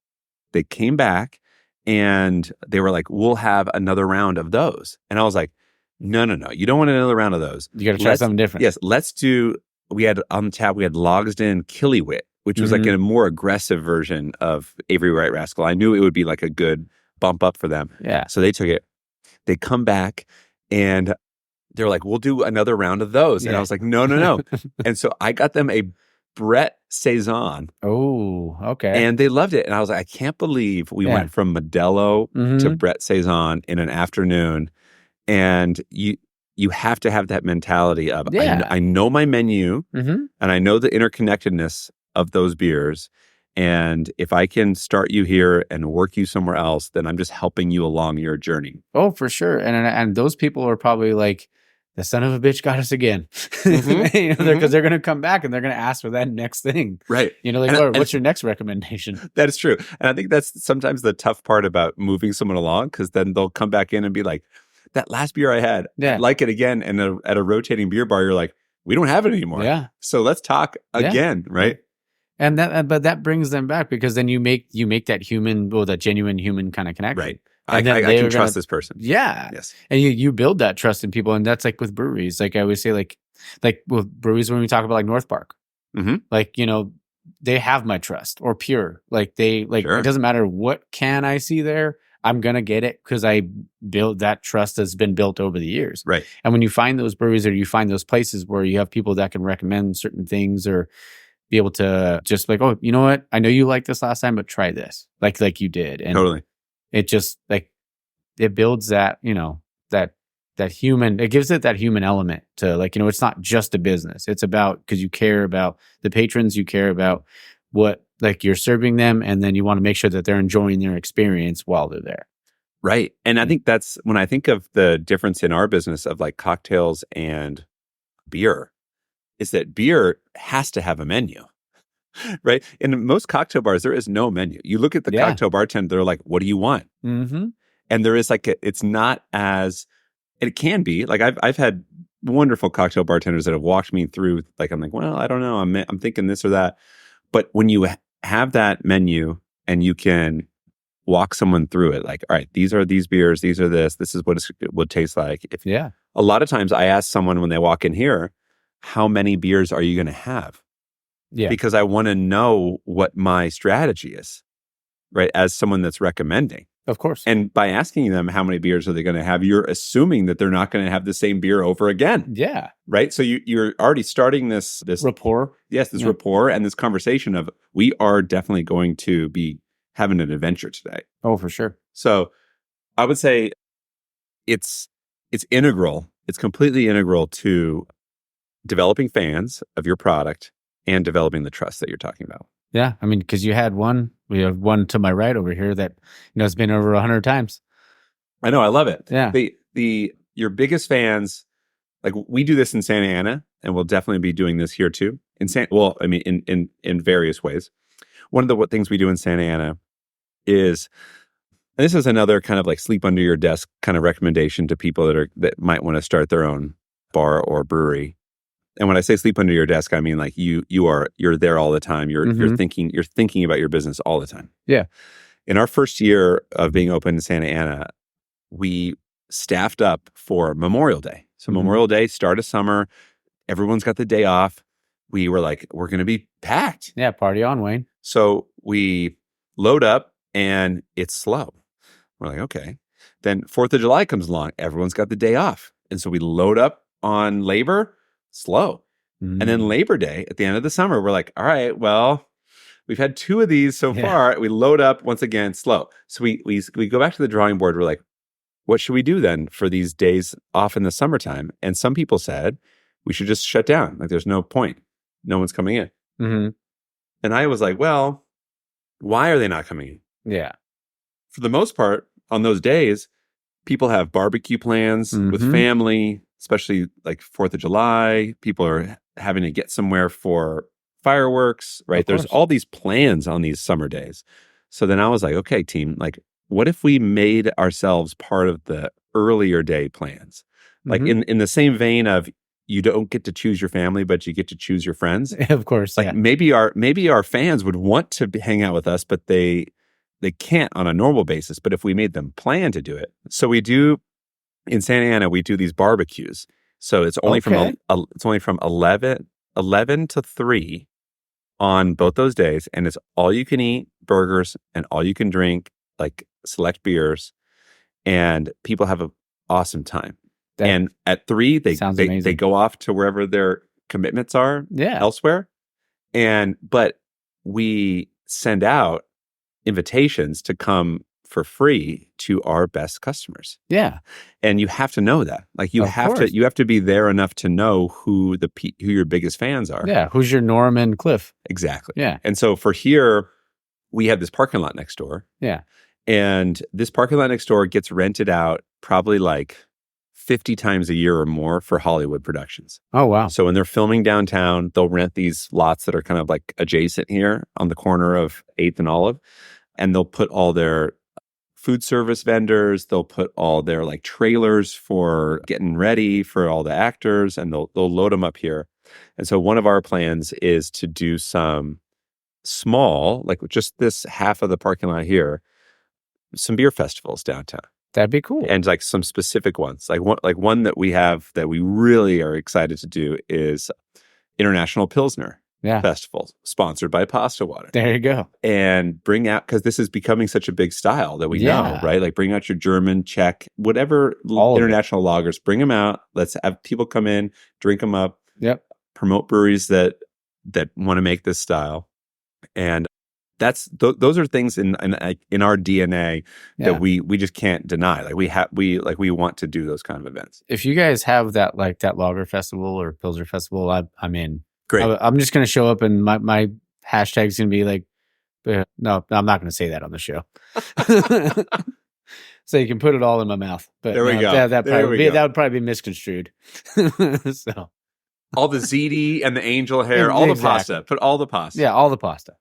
They came back and they were like, we'll have another round of those. And I was like, no. You don't want another round of those. You got to try something different. Yes. We had on the tap, we had Logsden Killywit, which was like a more aggressive version of Avery White Rascal. I knew it would be like a good bump up for them. Yeah. So they took it. They come back and they're like, we'll do another round of those. And I was like, no. And so I got them a Brett Saison. Oh, okay. And they loved it. And I was like, I can't believe we went from Modelo to Brett Saison in an afternoon. And you have to have that mentality of, I know my menu and I know the interconnectedness of those beers. And if I can start you here and work you somewhere else, then I'm just helping you along your journey. Oh, for sure. And those people are probably like, the son of a bitch got us again. Because they're going to come back and they're going to ask for that next thing. Right. What's your next recommendation? That is true. And I think that's sometimes the tough part about moving someone along, because then they'll come back in and be like, that last beer I had, I'd like it again. And at a rotating beer bar, you're like, we don't have it anymore. Yeah. So let's talk again, right? And but that brings them back, because then you make that that genuine human kind of connection. Right. I can trust this person. Yeah. Yes. And you build that trust in people. And that's like with breweries. Like I always say, like with breweries, when we talk about like North Park, like, they have my trust, or Pure. Like It doesn't matter what can I see there, I'm going to get it, because I build that trust that's been built over the years. Right. And when you find those breweries, or you find those places where you have people that can recommend certain things, or be able to just like, oh, you know what? I know you liked this last time, but try this. Like you did. And totally. It just like, it builds that, that human, it gives it that human element to like, it's not just a business. It's about, because you care about the patrons, you care about what like you're serving them, and then you want to make sure that they're enjoying their experience while they're there. Right. And I think that's when I think of the difference in our business of like cocktails and beer, is that beer has to have a menu. Right. In most cocktail bars, there is no menu. You look at the cocktail bartender, they're like, what do you want? And there is like, it's not as, it can be like, I've had wonderful cocktail bartenders that have walked me through, like, I'm like, well, I don't know. I'm thinking this or that. But when you have that menu and you can walk someone through it, like, all right, these are these beers, these are this is what it would taste like. A lot of times I ask someone when they walk in here, how many beers are you going to have? Yeah. Because I want to know what my strategy is, right? As someone that's recommending. Of course. And by asking them how many beers are they going to have, you're assuming that they're not going to have the same beer over again. Yeah. Right? So you're already starting this rapport. Yes, this rapport and this conversation of, we are definitely going to be having an adventure today. Oh, for sure. So I would say it's integral. It's completely integral to developing fans of your product and developing the trust that you're talking about. Yeah. I mean, because we have one to my right over here that, has been over 100 times. I know. I love it. Yeah. Your biggest fans, like we do this in Santa Ana, and we'll definitely be doing this here too. In various ways. One of the things we do in Santa Ana is, and this is another kind of like sleep under your desk kind of recommendation to people that might want to start their own bar or brewery. And when I say sleep under your desk, I mean like you're there all the time. You're thinking about your business all the time. Yeah. In our first year of being open in Santa Ana, we staffed up for Memorial Day. So Memorial Day, start of summer, everyone's got the day off. We were like, we're going to be packed. Yeah, party on, Wayne. So we load up and it's slow. We're like, okay. Then 4th of July comes along. Everyone's got the day off. And so we load up on Labor, slow. And then Labor Day at the end of the summer, we're like, all right, well, we've had 2 of these so far. We load up once again, slow. So we go back to the drawing board. We're like, what should we do then for these days off in the summertime? And some people said, we should just shut down. Like, there's no point. No one's coming in. And I was like, well, why are they not coming in? Yeah. For the most part, on those days, people have barbecue plans with family, especially like 4th of July. People are having to get somewhere for fireworks, right? There's all these plans on these summer days. So then I was like, okay, team, like, what if we made ourselves part of the earlier day plans? Like in the same vein of, you don't get to choose your family, but you get to choose your friends. Of course. Like maybe our fans would want to hang out with us, but they can't on a normal basis. But if we made them plan to do it. So we do, in Santa Ana, we do these barbecues. So it's only from 11 to 3 on both those days, and it's all you can eat burgers and all you can drink, like select beers, and people have an awesome time. That and at 3, they sounds amazing. they go off to wherever their commitments are elsewhere. But we send out invitations to come for free to our best customers. Yeah. And you have to know that. Like you have to be there enough to know who your biggest fans are. Yeah. Who's your Norm and Cliff? Exactly. Yeah. And so for here, we have this parking lot next door. Yeah. And this parking lot next door gets rented out probably like 50 times a year or more for Hollywood productions. Oh, wow. So when they're filming downtown, they'll rent these lots that are kind of like adjacent here on the corner of 8th and Olive. And they'll put all their food service vendors, they'll put all their like trailers for getting ready for all the actors, and they'll load them up here. And so one of our plans is to do some small, like just this half of the parking lot here, some beer festivals downtown. That'd be cool. And like some specific ones. Like one that we have that we really are excited to do is International Pilsner Festival, sponsored by Pasta Water. There you go. And bring out, because this is becoming such a big style that we know, right? Like bring out your German, Czech, whatever international lagers, bring them out. Let's have people come in, drink them up. Yep. Promote breweries that want to make this style. And those are things in our DNA that we just can't deny. Like we want to do those kind of events. If you guys have that lager festival or Pilsner festival, I'm in. Great. I'm just going to show up, and my hashtag's going to be like, no, I'm not going to say that on the show. So you can put it all in my mouth. But there we go. That would probably be misconstrued. So all the ziti and the angel hair, all the pasta. Put all the pasta. Yeah, all the pasta.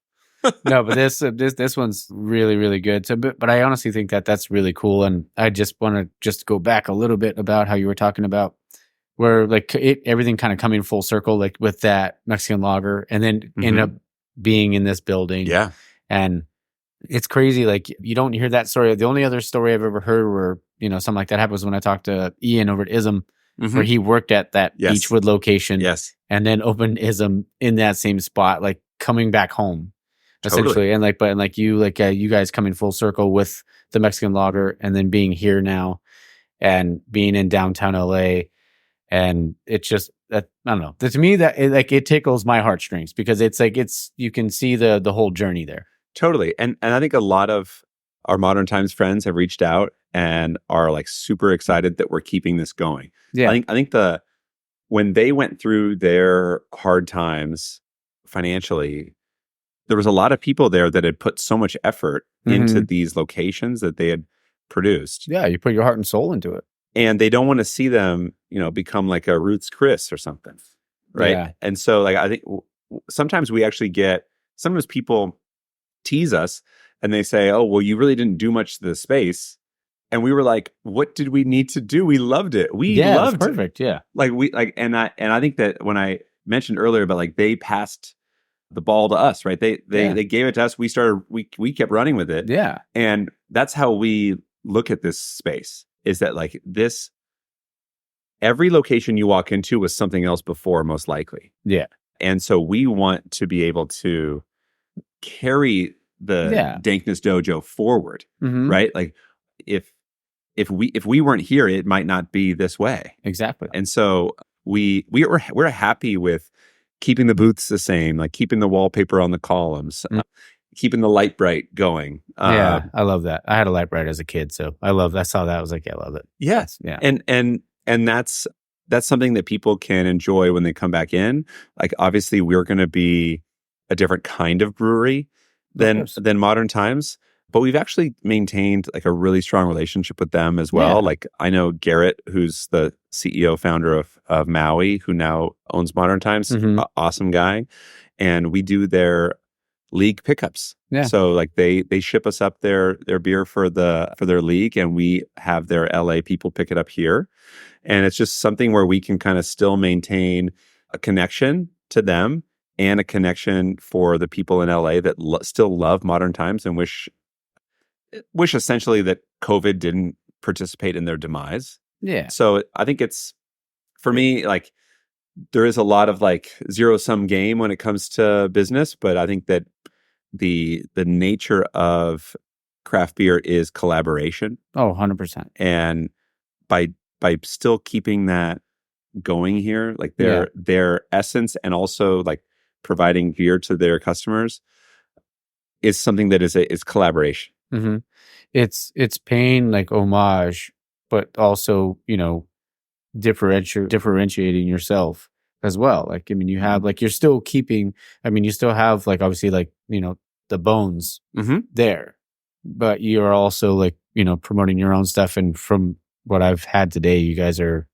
No, but this one's really, really good. So, but I honestly think that's really cool. And I just want to just go back a little bit about how you were talking about where like everything kind of coming full circle, like with that Mexican lager, and then end up being in this building. Yeah. And it's crazy. Like you don't hear that story. The only other story I've ever heard where, something like that happened was when I talked to Ian over at ISM, where he worked at that Beechwood location. Yes. And then opened ISM in that same spot, like coming back home. Essentially, totally. You guys coming full circle with the Mexican lager, and then being here now, and being in downtown LA, and it's just that I don't know. To me, that it tickles my heartstrings because it's like you can see the whole journey there. Totally, and I think a lot of our Modern Times friends have reached out and are like super excited that we're keeping this going. Yeah, I think when they went through their hard times financially, there was a lot of people there that had put so much effort into these locations that they had produced. Yeah, you put your heart and soul into it. And they don't want to see them, become like a Roots Chris or something, right? Yeah. And so like I think sometimes people tease us and they say, "Oh, well, you really didn't do much to the space." And we were like, "What did we need to do? We loved it. We loved it. Perfect, yeah. And I think that when I mentioned earlier about like they passed the ball to us, right? They gave it to us. We kept running with it. Yeah. And that's how we look at this space, is that like every location you walk into was something else before, most likely. Yeah. And so we want to be able to carry the Dankness Dojo forward, right? Like if we weren't here, it might not be this way. Exactly. And so we're happy with keeping the booths the same, like keeping the wallpaper on the columns, keeping the light bright going. Yeah, I love that. I had a light bright as a kid, so I saw that. I was like, yeah, I love it. Yes. Yeah. And that's something that people can enjoy when they come back in. Like obviously we're going to be a different kind of brewery than Modern Times, but we've actually maintained like a really strong relationship with them as well. Yeah. Like I know Garrett, who's the CEO founder of Maui, who now owns Modern Times, awesome guy. And we do their league pickups. Yeah. So like they ship us up their beer for their league, and we have their LA people pick it up here. And it's just something where we can kind of still maintain a connection to them and a connection for the people in LA that still love Modern Times and wish essentially that COVID didn't participate in their demise. Yeah. So I think it's, for me, like there is a lot of like zero-sum game when it comes to business, but I think that the nature of craft beer is collaboration. Oh, 100%. And by still keeping that going here, like Yeah. their essence and also like providing beer to their customers is something that is collaboration. Mm-hmm. It's paying like homage, but also, differentiating yourself as well. Like, I mean, you have like, you're still keeping, I mean, you still have like, obviously like, the bones there, but you're also like, promoting your own stuff. And from what I've had today, you guys are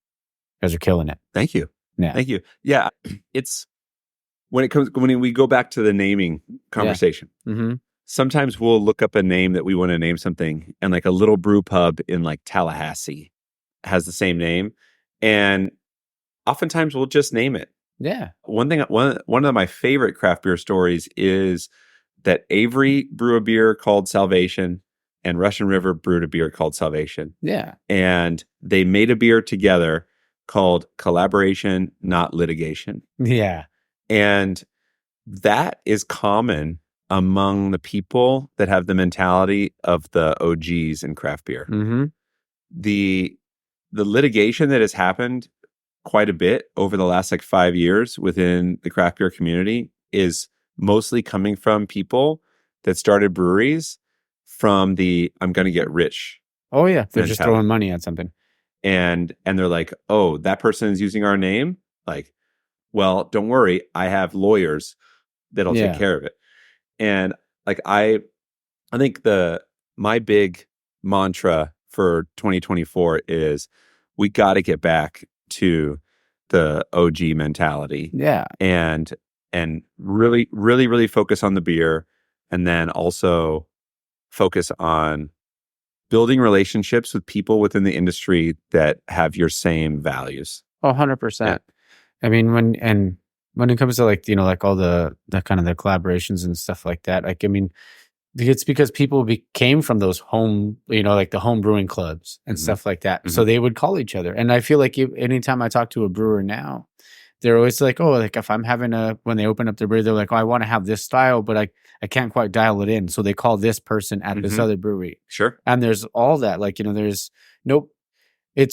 killing it. Thank you. Yeah. Thank you. Yeah. It's when we go back to the naming conversation, sometimes we'll look up a name that we want to name something, and like a little brew pub in like Tallahassee has the same name. And oftentimes we'll just name it. Yeah. One of my favorite craft beer stories is that Avery brew a beer called Salvation and Russian River brewed a beer called Salvation. Yeah. And they made a beer together called Collaboration, Not Litigation. Yeah. And that is common among the people that have the mentality of the OGs in craft beer. Mm-hmm. The litigation that has happened quite a bit over the last like 5 years within the craft beer community is mostly coming from people that started breweries from the I'm going to get rich. Oh yeah, they're just throwing money at something. And they're like, "Oh, that person is using our name?" Like, "Well, don't worry, I have lawyers that'll take care of it." And like I think my big mantra for 2024 is we got to get back to the OG mentality. Yeah. And really, really, really focus on the beer, and then also focus on building relationships with people within the industry that have your same values. Oh, 100%. I mean, when it comes to like, like all the kind of the collaborations and stuff like that, like, I mean, it's because people came from those home, like the home brewing clubs and stuff like that. So they would call each other. And I feel like anytime I talk to a brewer now, they're always like, oh, like if I'm having when they open up their brewery, they're like, oh, I want to have this style, but I can't quite dial it in. So they call this person at this other brewery. Sure. And there's all that, like, it's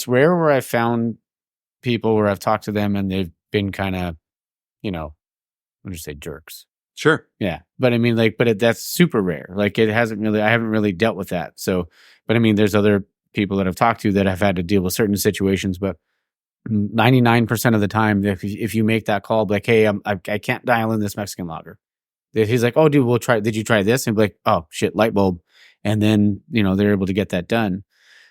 rare where I found people where I've talked to them and they've been kind of, what do you say, jerks. Sure. Yeah. But I mean, like, that's super rare. Like I haven't really dealt with that. So, but I mean, there's other people that I've talked to that have had to deal with certain situations, but 99% of the time, if you make that call, like, hey, I can't dial in this Mexican lager. He's like, oh, dude, did you try this? And be like, oh shit, light bulb. And then, they're able to get that done.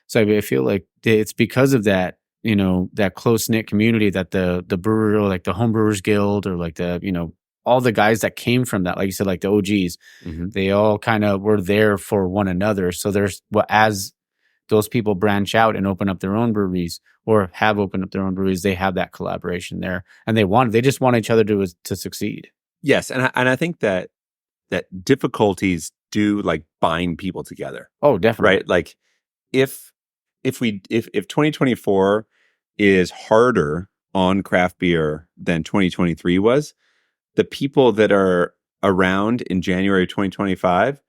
So I feel like it's because of that, that close knit community that the brewer, or like the home brewers guild, or like the, all the guys that came from that, like you said, like the OGs, they all kind of were there for one another. So as those people branch out and open up their own breweries, or have opened up their own breweries, they have that collaboration there, and they just want each other to succeed. Yes, and I think that difficulties do like bind people together. Oh, definitely. Right? Like if 2024 is harder on craft beer than 2023 was, the people that are around in January 2025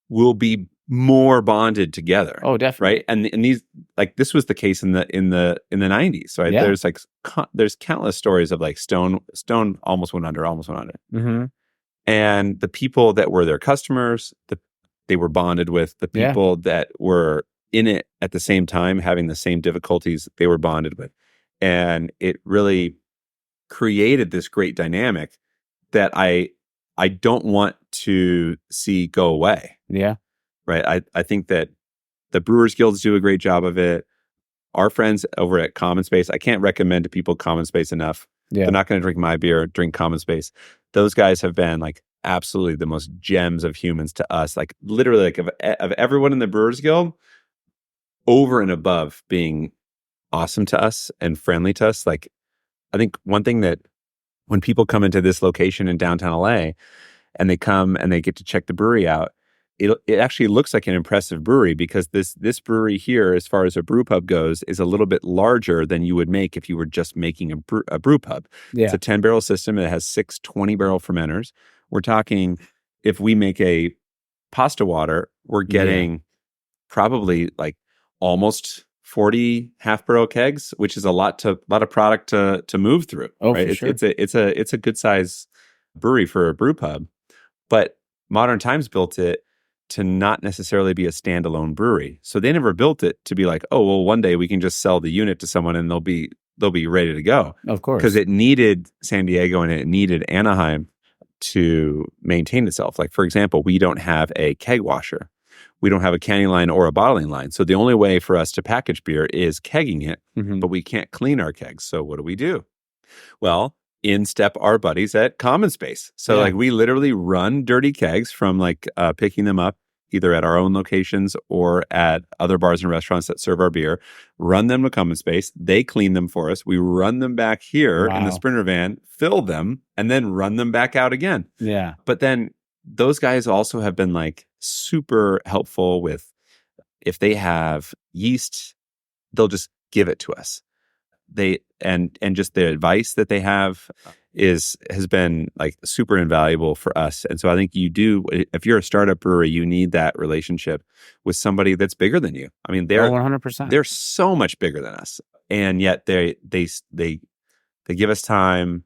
will be more bonded together. Oh, definitely. Right. And these, like, this was the case in the 90s. Right. Yeah. There's like there's countless stories of like Stone almost went under. Mm-hmm. And the people that were their customers, they were bonded with. The people that were in it at the same time, having the same difficulties, they were bonded with. And it really created this great dynamic that I don't want to see go away. Yeah. Right. I think that the Brewers Guilds do a great job of it. Our friends over at Common Space, I can't recommend to people Common Space enough. Yeah. They're not going to drink my beer, drink Common Space. Those guys have been like absolutely the most gems of humans to us. Like literally, like of everyone in the Brewers Guild, over and above being awesome to us and friendly to us. Like, I think one thing that when people come into this location in downtown LA and they come and they get to check the brewery out, it actually looks like an impressive brewery because this brewery here, as far as a brew pub goes, is a little bit larger than you would make if you were just making a brew pub. Yeah. It's a 10-barrel system. It has 6 20-barrel fermenters. We're talking, if we make a pasta water, we're getting probably like almost 40 half-barrel kegs, which is a lot of product to move through. Oh, right? for sure. It's a good size brewery for a brew pub, but Modern Times built it to not necessarily be a standalone brewery. So they never built it to be like, oh, well, one day we can just sell the unit to someone and they'll be ready to go. Of course. Because it needed San Diego and it needed Anaheim to maintain itself. Like, for example, we don't have a keg washer. We don't have a canning line or a bottling line. So the only way for us to package beer is kegging it, but we can't clean our kegs. So what do? Well, in step our buddies at Common Space. So like we literally run dirty kegs from like picking them up either at our own locations or at other bars and restaurants that serve our beer, run them to Common Space. They clean them for us. We run them back here in the Sprinter van, fill them, and then run them back out again. Yeah. But then those guys also have been like super helpful with, if they have yeast, they'll just give it to us. They and just the advice that they have has been like super invaluable for us. And so I think if you're a startup brewery, you need that relationship with somebody that's bigger than you. I mean, they're 100%. They're so much bigger than us, and yet they give us time.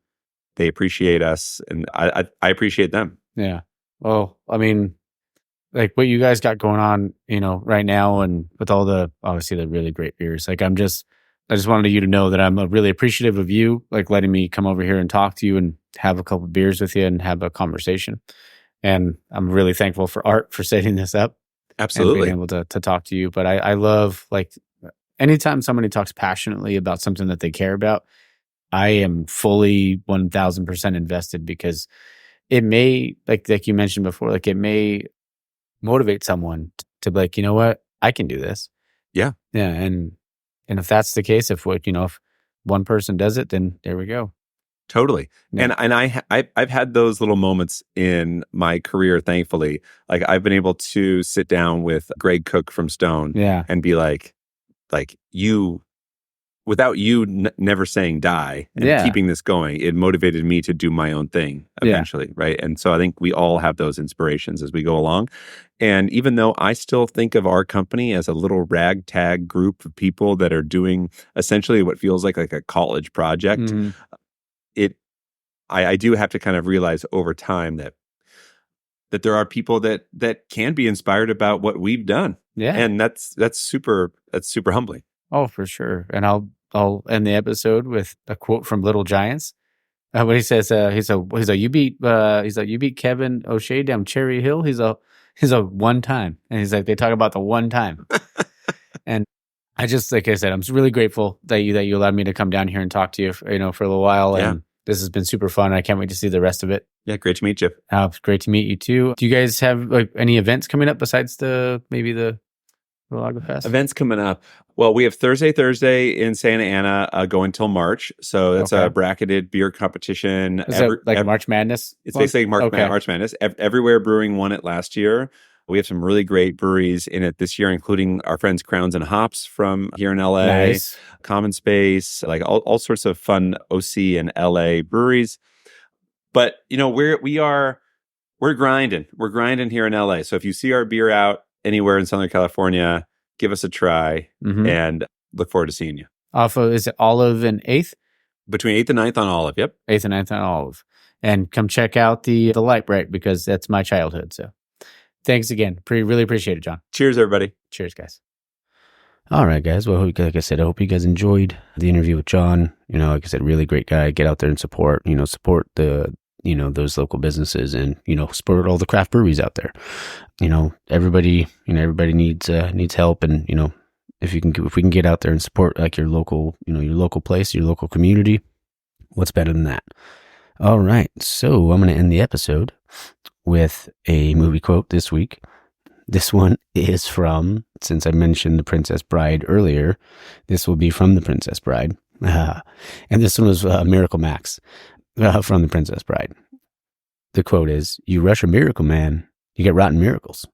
They appreciate us, and I appreciate them. Yeah. Well, I mean, like what you guys got going on, right now, and with all obviously the really great beers. Like I just wanted you to know that I'm really appreciative of you, like letting me come over here and talk to you and have a couple of beers with you and have a conversation. And I'm really thankful for Art for setting this up. Absolutely. And being able to talk to you. But I love, like, anytime somebody talks passionately about something that they care about, I am fully 1000% invested, because it may, like you mentioned before, like it may motivate someone to be like, you know what, I can do this. Yeah. Yeah. And if that's the case, if one person does it, then there we go. Totally. Yeah. And I've had those little moments in my career, thankfully. Like I've been able to sit down with Greg Cook from Stone and be like you, without you never saying die and keeping this going, it motivated me to do my own thing eventually. Right. And so I think we all have those inspirations as we go along. And even though I still think of our company as a little ragtag group of people that are doing essentially what feels like a college project, I do have to kind of realize over time that there are people that can be inspired about what we've done. Yeah. And that's super humbling. Oh, for sure. And I'll end the episode with a quote from Little Giants. When he says, you beat Kevin O'Shea down Cherry Hill. He's a one time. And he's like, they talk about the one time. And I just, like I said, I'm really grateful that you allowed me to come down here and talk to you, for a little while. Yeah. And this has been super fun. I can't wait to see the rest of it. Yeah. Great to meet you. It's great to meet you too. Do you guys have like any events coming up besides maybe the Lager Fest? Events coming up. Well, we have Thursday in Santa Ana going till March. So that's a bracketed beer competition. Is that like March Madness? It's basically March Madness. Everywhere Brewing won it last year. We have some really great breweries in it this year, including our friends Crowns and Hops from here in LA, Nice. Common Space, like all sorts of fun OC and LA breweries. But we're grinding. We're grinding here in LA. So if you see our beer out anywhere in Southern California, give us a try and look forward to seeing you. Is it Olive and 8th? Between 8th and 9th on Olive, yep. 8th and 9th on Olive. And come check out the Light Bright, because that's my childhood. So thanks again. Really appreciate it, John. Cheers, everybody. Cheers, guys. All right, guys. Well, like I said, I hope you guys enjoyed the interview with John. Like I said, really great guy. Get out there and support the those local businesses, and support all the craft breweries out there. Everybody needs help, and if we can get out there and support like your local place, your local community, what's better than that? All right, so I'm going to end the episode with a movie quote this week. This one is from, since I mentioned The Princess Bride earlier, this will be from The Princess Bride, and this one was Miracle Max. From The Princess Bride. The quote is, "You rush a miracle, man, you get rotten miracles."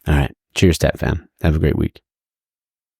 All right. Cheers, Tap fam. Have a great week.